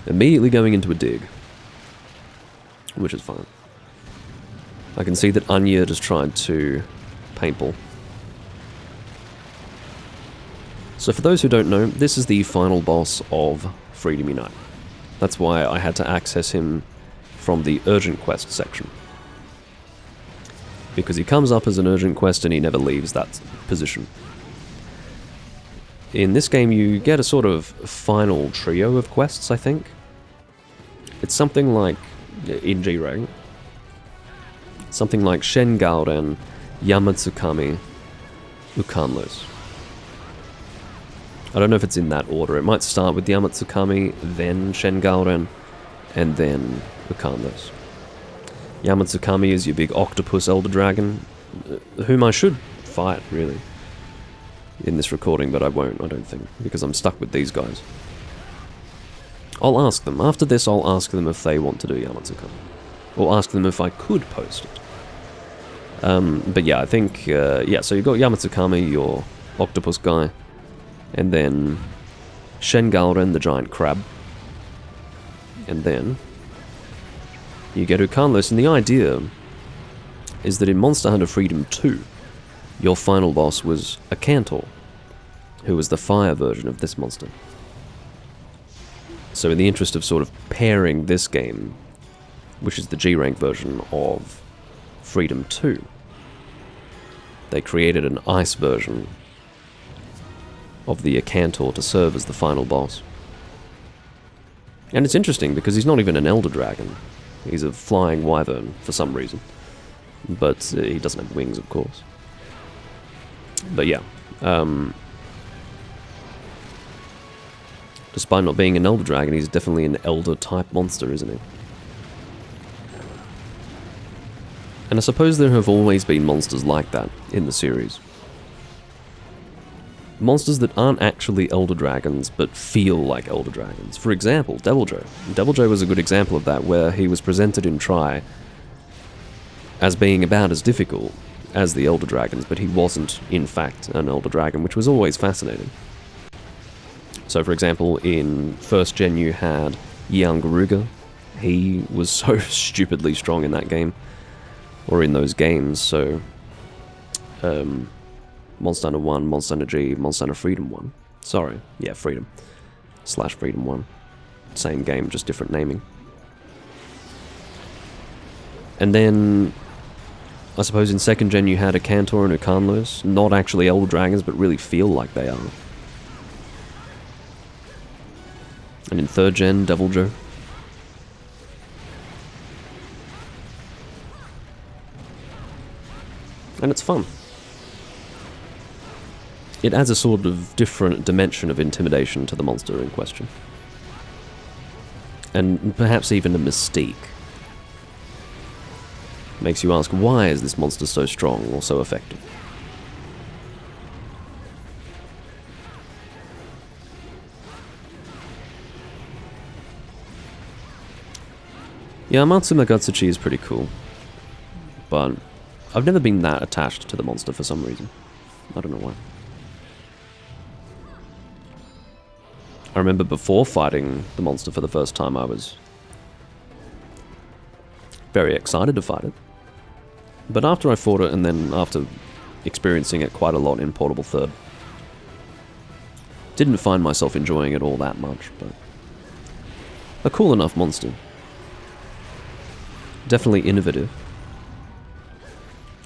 Immediately going into a dig, which is fine. I can see that Anya just tried to paintball. So for those who don't know, this is the final boss of Freedom Unite. That's why I had to access him from the urgent quest section. Because he comes up as an urgent quest and he never leaves that position. In this game you get a sort of final trio of quests, I think. It's something like, in G-Rank, something like Shen Gaoren, Yamatsukami, Ukanlos. I don't know if it's in that order. It might start with Yamatsukami, then Shen Gaoren, and then Ukanlos. Yamatsukami is your big octopus elder dragon, whom I should fight, really, in this recording, but I won't, I don't think, because I'm stuck with these guys. I'll ask them. After this, I'll ask them if they want to do Yamatsukami. Or ask them if I could post it. But yeah, I think, yeah, so you've got Yamatsukami, your octopus guy, and then Shen Gaoren, the giant crab, and then you get Ukanlos, and the idea is that in Monster Hunter Freedom 2, your final boss was a Cantor, who was the fire version of this monster. So in the interest of sort of pairing this game, which is the G-Rank version of Freedom 2, they created an ice version of the Akantor to serve as the final boss. And it's interesting because he's not even an Elder Dragon. He's a flying wyvern for some reason. But he doesn't have wings, of course. But yeah. Despite not being an Elder Dragon, he's definitely an Elder-type monster, isn't he? And I suppose there have always been monsters like that in the series. Monsters that aren't actually Elder Dragons, but feel like Elder Dragons. For example, Deviljho. Deviljho was a good example of that, where he was presented in Tri as being about as difficult as the Elder Dragons, but he wasn't, in fact, an Elder Dragon, which was always fascinating. So, for example, in first gen you had Young Garuga. He was so stupidly strong in that game, or in those games. So, Monster Hunter 1, Monster Hunter G, Monster Hunter Freedom 1. Sorry, yeah, Freedom. / Freedom 1. Same game, just different naming. And then, I suppose in second gen you had a Cantor and a Ukanlos, not actually Elder Dragons, but really feel like they are. And in third gen, Devil Joe. And it's fun. It adds a sort of different dimension of intimidation to the monster in question. And perhaps even a mystique. Makes you ask, why is this monster so strong or so effective? Yeah, Matsuma Gutsuchi is pretty cool. But I've never been that attached to the monster for some reason. I don't know why. I remember before fighting the monster for the first time, I was very excited to fight it. But after I fought it, and then after experiencing it quite a lot in Portable Third, didn't find myself enjoying it all that much, but a cool enough monster. Definitely innovative.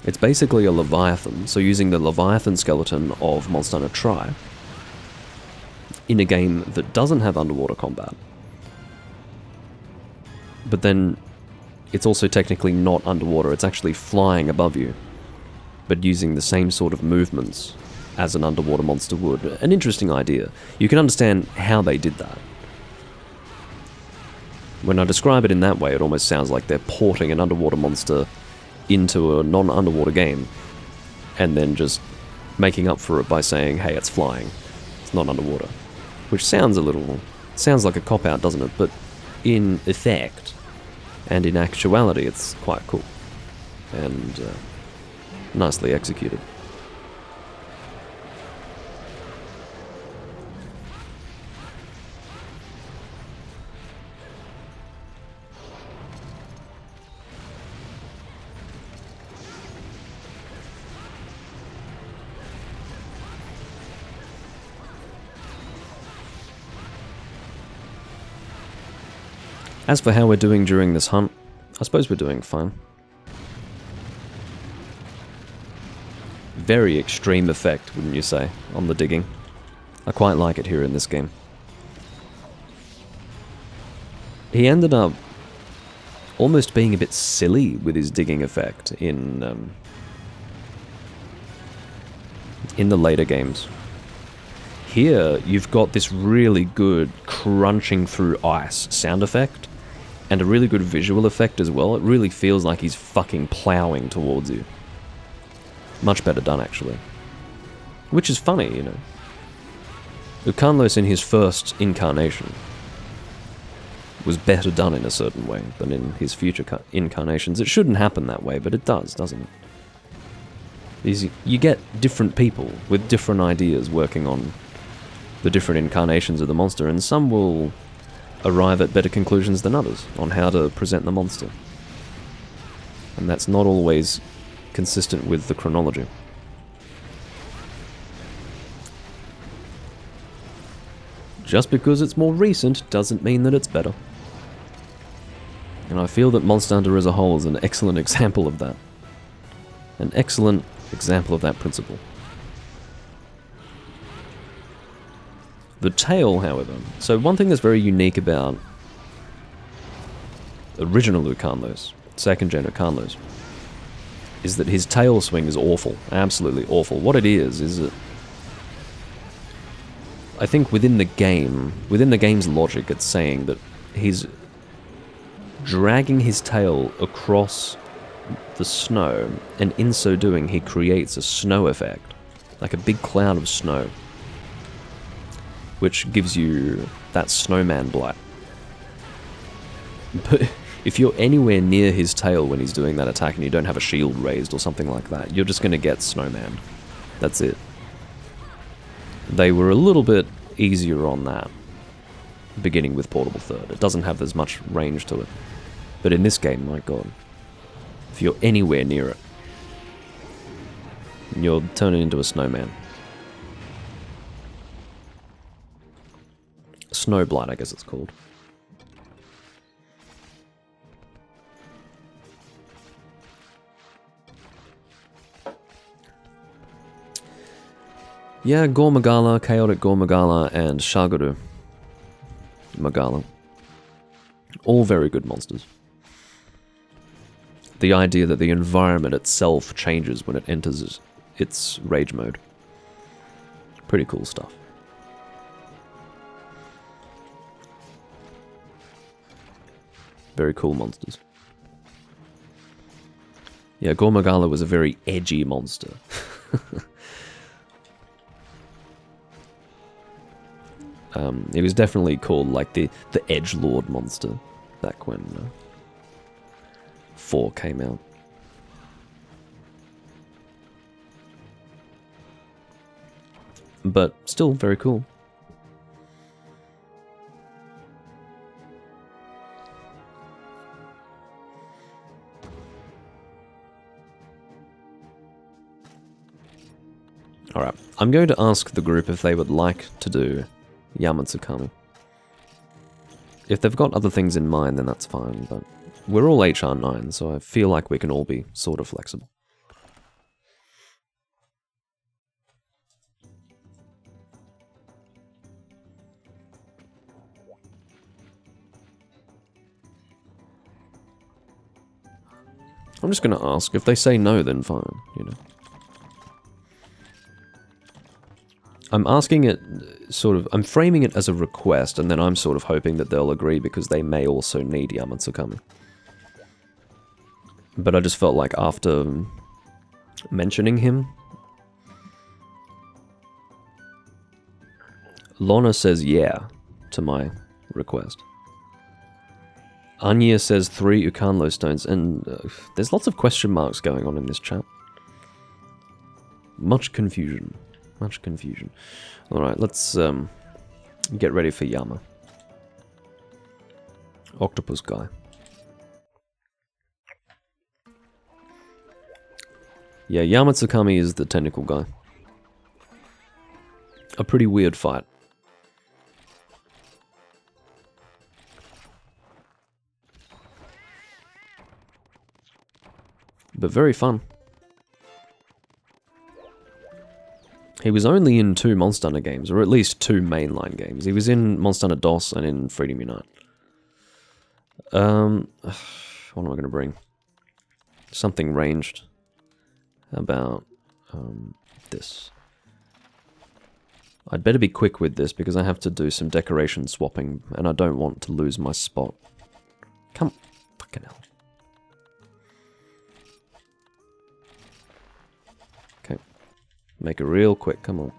It's basically a Leviathan, so using the Leviathan skeleton of Monster Hunter Tri in a game that doesn't have underwater combat. But then it's also technically not underwater, it's actually flying above you, but using the same sort of movements as an underwater monster would. An interesting idea. You can understand how they did that. When I describe it in that way, it almost sounds like they're porting an underwater monster into a non-underwater game, and then just making up for it by saying, hey, it's flying, it's not underwater. Which sounds like a cop-out, doesn't it? But in effect, and in actuality, it's quite cool. And nicely executed. As for how we're doing during this hunt, I suppose we're doing fine. Very extreme effect, wouldn't you say, on the digging. I quite like it here in this game. He ended up almost being a bit silly with his digging effect in the later games. Here, you've got this really good crunching through ice sound effect, and a really good visual effect as well. It really feels like he's fucking plowing towards you. Much better done, actually. Which is funny, you know. Ukanlos in his first incarnation was better done in a certain way than in his future incarnations. It shouldn't happen that way, but it does, doesn't it? You get different people with different ideas working on the different incarnations of the monster, and some will arrive at better conclusions than others on how to present the monster. And that's not always consistent with the chronology. Just because it's more recent doesn't mean that it's better. And I feel that Monster Hunter as a whole is an excellent example of that. An excellent example of that principle. The tail, however, so one thing that's very unique about original Ukanlos, second gen Ukanlos, is that his tail swing is awful, absolutely awful. What it is that I think within the game's logic, it's saying that he's dragging his tail across the snow, and in so doing he creates a snow effect, like a big cloud of snow, which gives you that snowman blight. But if you're anywhere near his tail when he's doing that attack and you don't have a shield raised or something like that, you're just going to get snowman. That's it. They were a little bit easier on that, beginning with Portable Third. It doesn't have as much range to it. But in this game, my god, if you're anywhere near it, you're turning into a snowman. Snowblight, I guess it's called. Yeah, Gore Magala, Chaotic Gore Magala, and Shaguru Magala. All very good monsters. The idea that the environment itself changes when it enters its rage mode. Pretty cool stuff. Very cool monsters. Yeah, Gore Magala was a very edgy monster. It was definitely called like the Edgelord monster back when 4 came out. But still very cool. Alright, I'm going to ask the group if they would like to do Yamatsukami. If they've got other things in mind, then that's fine, but we're all HR9, so I feel like we can all be sort of flexible. I'm just going to ask. If they say no, then fine, you know. I'm asking it sort of... I'm framing it as a request, and then I'm sort of hoping that they'll agree because they may also need Yamatsukami. But I just felt like after mentioning him... Lorna says yeah to my request. Anya says 3 Ukanlo stones, and there's lots of question marks going on in this chat. Much confusion. Much confusion. Alright, let's get ready for Yama. Octopus guy. Yeah, Yamatsukami is the tentacle guy. A pretty weird fight. But very fun. He was only in 2 Monster Hunter games, or at least 2 mainline games. He was in Monster Hunter DOS and in Freedom Unite. What am I going to bring? Something ranged. How about this? I'd better be quick with this because I have to do some decoration swapping and I don't want to lose my spot. Come, fucking hell. Okay, make it real quick, come on.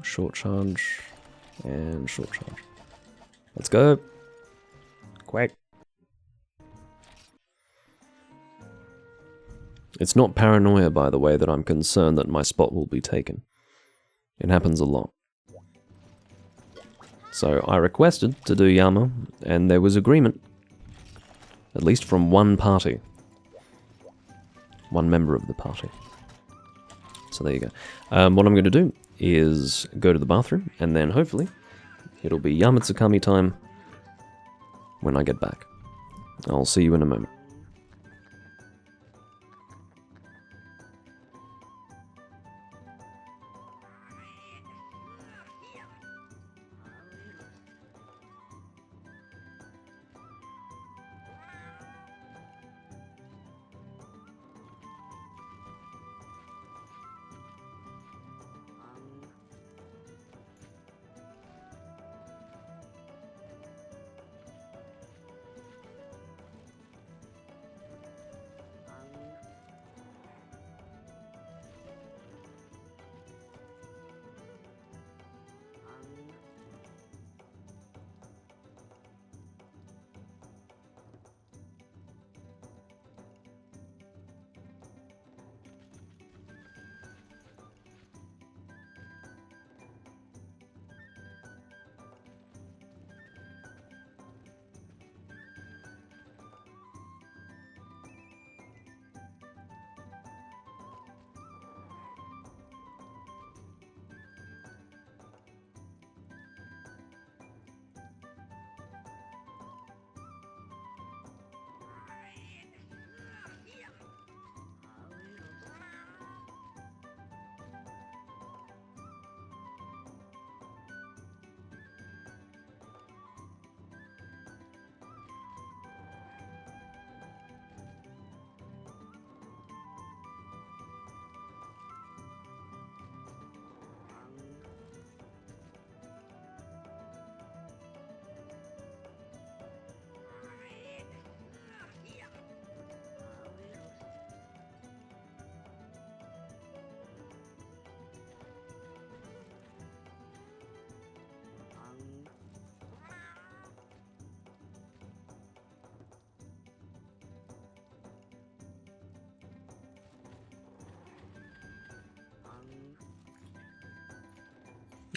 Short charge and short charge. Let's go. Quick. It's not paranoia, by the way, that I'm concerned that my spot will be taken. It happens a lot. So I requested to do Yama, and there was agreement. At least from one party. One member of the party. So there you go. What I'm going to do is go to the bathroom, and then hopefully it'll be Yamatsukami time when I get back. I'll see you in a moment.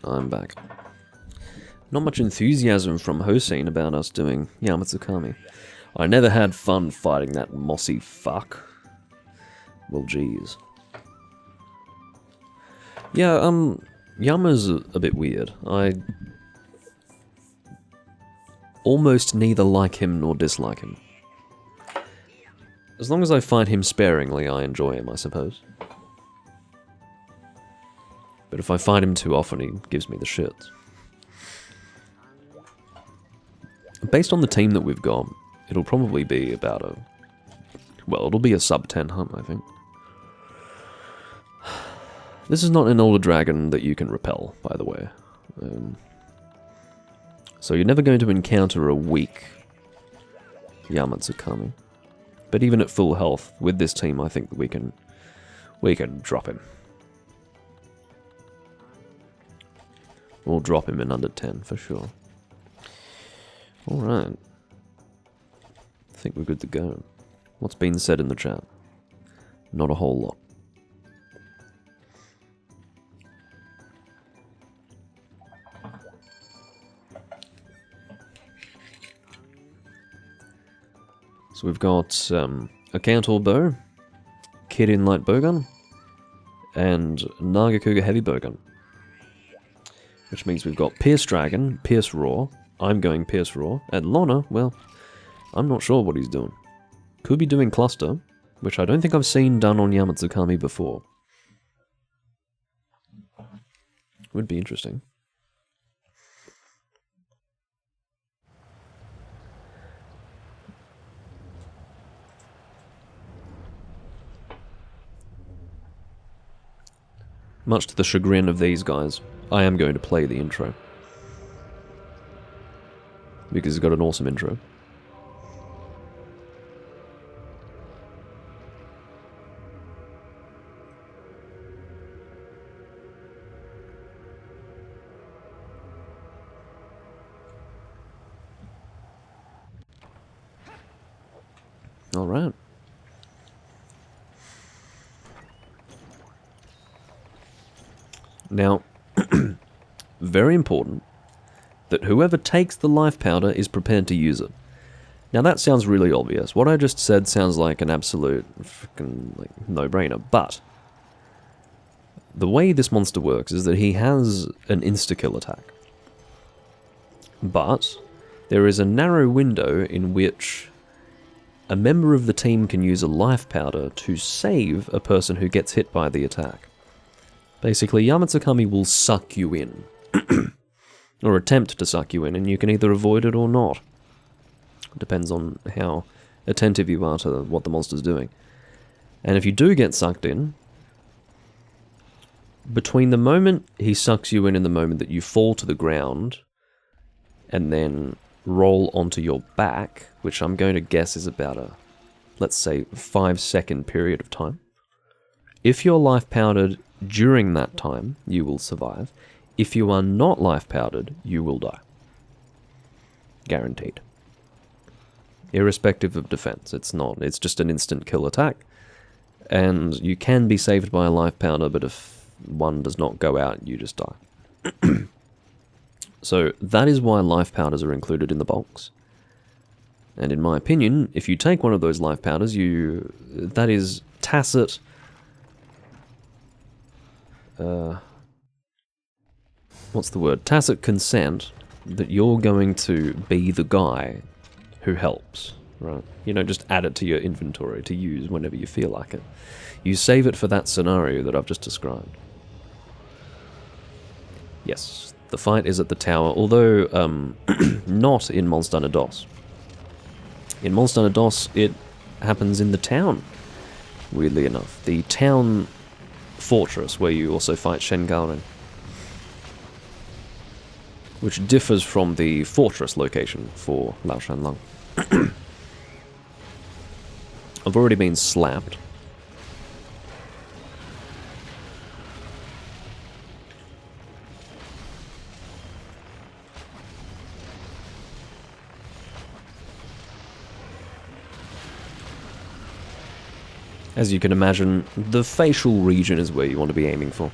I'm back. Not much enthusiasm from Hossein about us doing Yamatsukami. I never had fun fighting that mossy fuck. Well, geez. Yeah, Yama's a bit weird. I almost neither like him nor dislike him. As long as I fight him sparingly, I enjoy him, I suppose. But if I fight him too often, he gives me the shits. Based on the team that we've got, it'll probably be about a... Well, it'll be a sub-10 hunt, I think. This is not an older dragon that you can repel, by the way. So you're never going to encounter a weak Yamatsukami. But even at full health, with this team, I think that we can drop him. We'll drop him in under 10, for sure. Alright. I think we're good to go. What's been said in the chat? Not a whole lot. So we've got a Kantor bow, Kirin light bowgun, and Nagakuga heavy bowgun. Which means we've got Pierce Dragon, Pierce Raw, I'm going Pierce Raw, and Lorna, well, I'm not sure what he's doing. Could be doing Cluster, which I don't think I've seen done on Yamatsukami before. Would be interesting. Much to the chagrin of these guys, I am going to play the intro. Because it's got an awesome intro. Alright. Now, very important that whoever takes the life powder is prepared to use it. Now that sounds really obvious. What I just said sounds like an absolute freaking no-brainer, but the way this monster works is that he has an insta-kill attack. But there is a narrow window in which a member of the team can use a life powder to save a person who gets hit by the attack. Basically, Yamatsukami will suck you in. Or attempt to suck you in, and you can either avoid it or not. Depends on how attentive you are to what the monster's doing. And if you do get sucked in, between the moment he sucks you in and the moment that you fall to the ground, and then roll onto your back, which I'm going to guess is about a, let's say, 5-second period of time. If you're life powdered during that time, you will survive. If you are not life powdered, you will die. Guaranteed. Irrespective of defense, it's just an instant kill attack. And you can be saved by a life powder, but if one does not go out, you just die. So that is why life powders are included in the box. And in my opinion, if you take one of those life powders, that is tacit... what's the word? Tacit consent that you're going to be the guy who helps, right? You know, just add it to your inventory to use whenever you feel like it. You save it for that scenario that I've just described. Yes, the fight is at the tower, although not in Monster DOS. In Monster DOS, it happens in the town, weirdly enough. The town fortress where you also fight Shengarin, which differs from the fortress location for Lao Shanlang. I've already been slapped. As you can imagine, the facial region is where you want to be aiming for.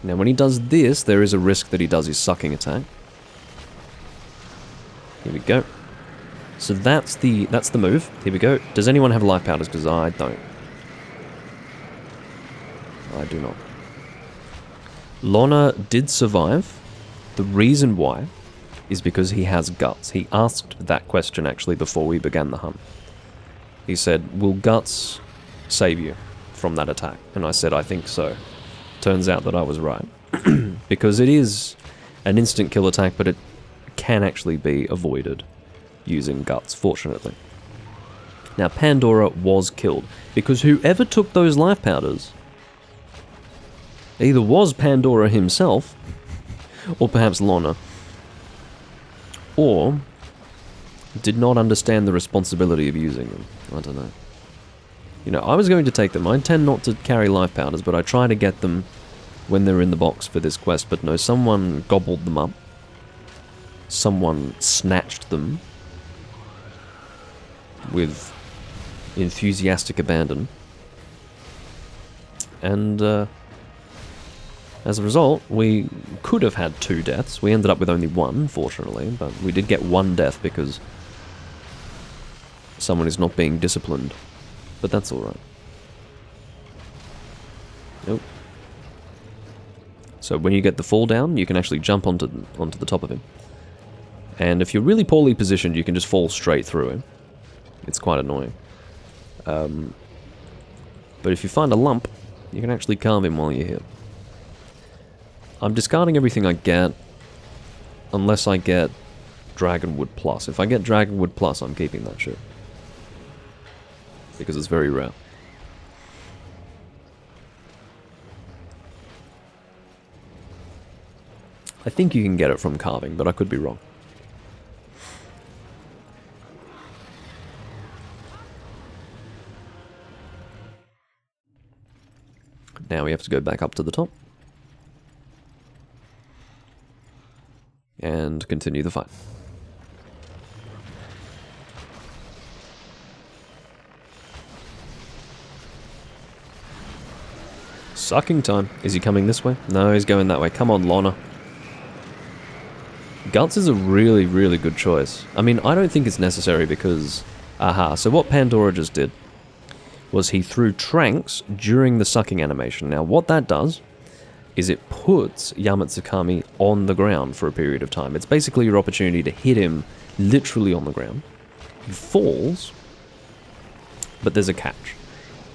Now when he does this, there is a risk that he does his sucking attack. Here we go. So that's the move. Here we go. Does anyone have life powders? Because I don't. I do not. Lorna did survive. The reason why is because he has guts. He asked that question actually before we began the hunt. He said, will guts save you from that attack? And I said, I think so. Turns out that I was right. Because it is an instant kill attack, but it can actually be avoided using guts, fortunately. Now, Pandora was killed, because whoever took those life powders either was Pandora himself, or perhaps Lorna, or did not understand the responsibility of using them. I don't know. You know, I was going to take them. I tend not to carry life powders, but I try to get them when they're in the box for this quest. But no, someone gobbled them up. Someone snatched them with enthusiastic abandon. And as a result, we could have had 2 deaths. We ended up with only 1, fortunately, but we did get 1 death because someone is not being disciplined. But that's alright. Nope. So when you get the fall down, you can actually jump onto the top of him. And if you're really poorly positioned, you can just fall straight through him. It's quite annoying. But if you find a lump, you can actually carve him while you're here. I'm discarding everything I get, unless I get Dragonwood Plus. If I get Dragonwood Plus, I'm keeping that shit. Because it's very rare. I think you can get it from carving, but I could be wrong. Now we have to go back up to the top. And continue the fight. Sucking time. Is he coming this way? No, he's going that way. Come on, Lorna. Guts is a really, really good choice. I mean, I don't think it's necessary because... Aha, so what Pandora just did was he threw Tranks during the sucking animation. Now, what that does is it puts Yamatsukami on the ground for a period of time. It's basically your opportunity to hit him literally on the ground. He falls, but there's a catch.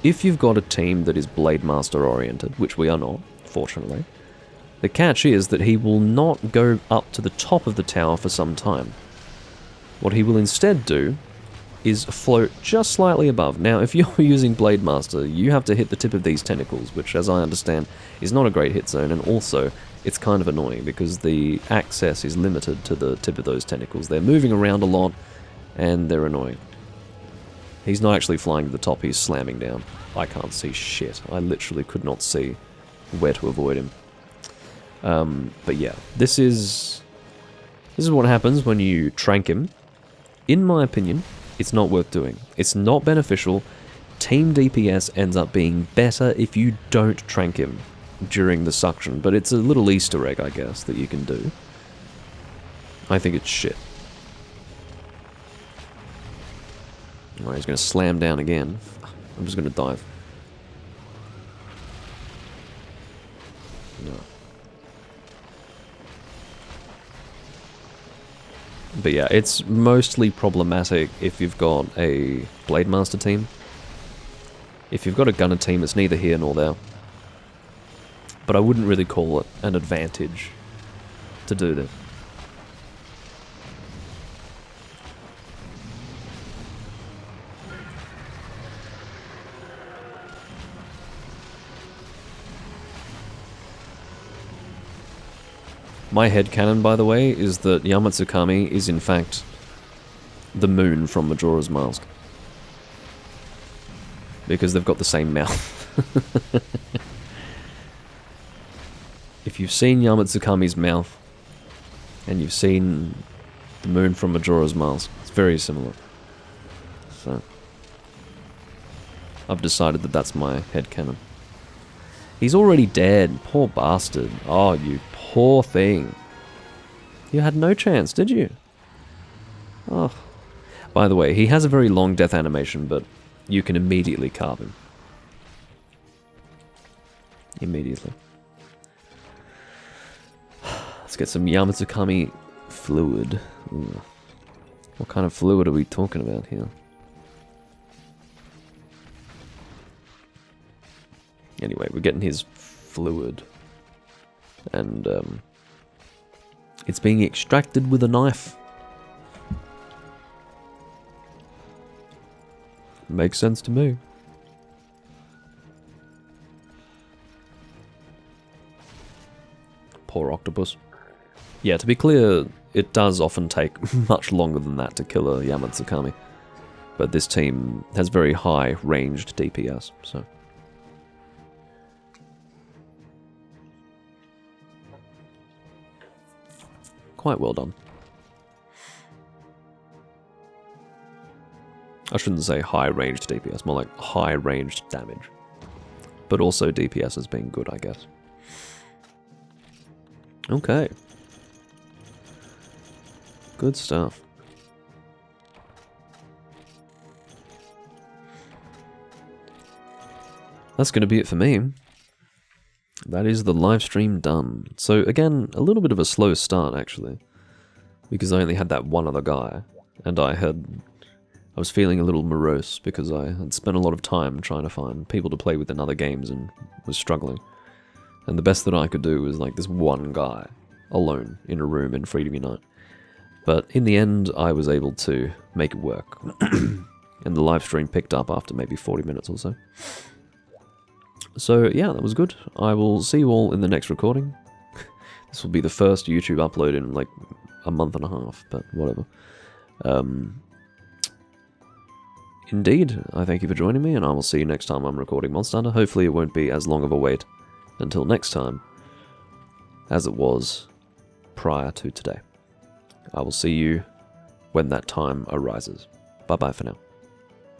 If you've got a team that is Blade Master oriented, which we are not, fortunately, the catch is that he will not go up to the top of the tower for some time. What he will instead do is float just slightly above. Now, if you're using Blade Master, you have to hit the tip of these tentacles, which, as I understand, is not a great hit zone, and also, it's kind of annoying, because the access is limited to the tip of those tentacles. They're moving around a lot, and they're annoying. He's not actually flying to the top, he's slamming down. I can't see shit. I literally could not see where to avoid him. But yeah, this is what happens when you trank him. In my opinion, it's not worth doing. It's not beneficial. Team DPS ends up being better if you don't trank him during the suction, but it's a little Easter egg, I guess, that you can do. I think it's shit. Alright, he's going to slam down again. I'm just going to dive. No. But yeah, it's mostly problematic if you've got a Blade Master team. If you've got a Gunner team, it's neither here nor there. But I wouldn't really call it an advantage to do this. My headcanon, by the way, is that Yamatsukami is in fact the moon from Majora's Mask. Because they've got the same mouth. If you've seen Yamatsukami's mouth, and you've seen the moon from Majora's Mask, it's very similar. So, I've decided that that's my headcanon. He's already dead. Poor bastard. Oh, you poor thing. You had no chance, did you? Oh. By the way, he has a very long death animation, but you can immediately carve him. Immediately. Let's get some Yamatsukami fluid. Ooh. What kind of fluid are we talking about here? Anyway, we're getting his fluid. And, it's being extracted with a knife. Makes sense to me. Poor octopus. Yeah, to be clear, it does often take much longer than that to kill a Yamatsukami. But this team has very high ranged DPS, so... Quite well done. I shouldn't say high ranged DPS, more like high ranged damage. But also DPS as being good, I guess. Okay. Good stuff. That's going to be it for me. That is the live stream done. So again, a little bit of a slow start actually, because I only had that one other guy, and I was feeling a little morose because I had spent a lot of time trying to find people to play with in other games and was struggling. And the best that I could do was like this one guy, alone, in a room in Freedom Unite. But in the end, I was able to make it work. And the live stream picked up after maybe 40 minutes or so. So yeah, that was good. I will see you all in the next recording. This will be the first YouTube upload in like a month and a half, but whatever. Indeed, I thank you for joining me, and I will see you next time I'm recording Monster Hunter. Hopefully it won't be as long of a wait until next time as it was prior to today. I will see you when that time arises. Bye-bye for now.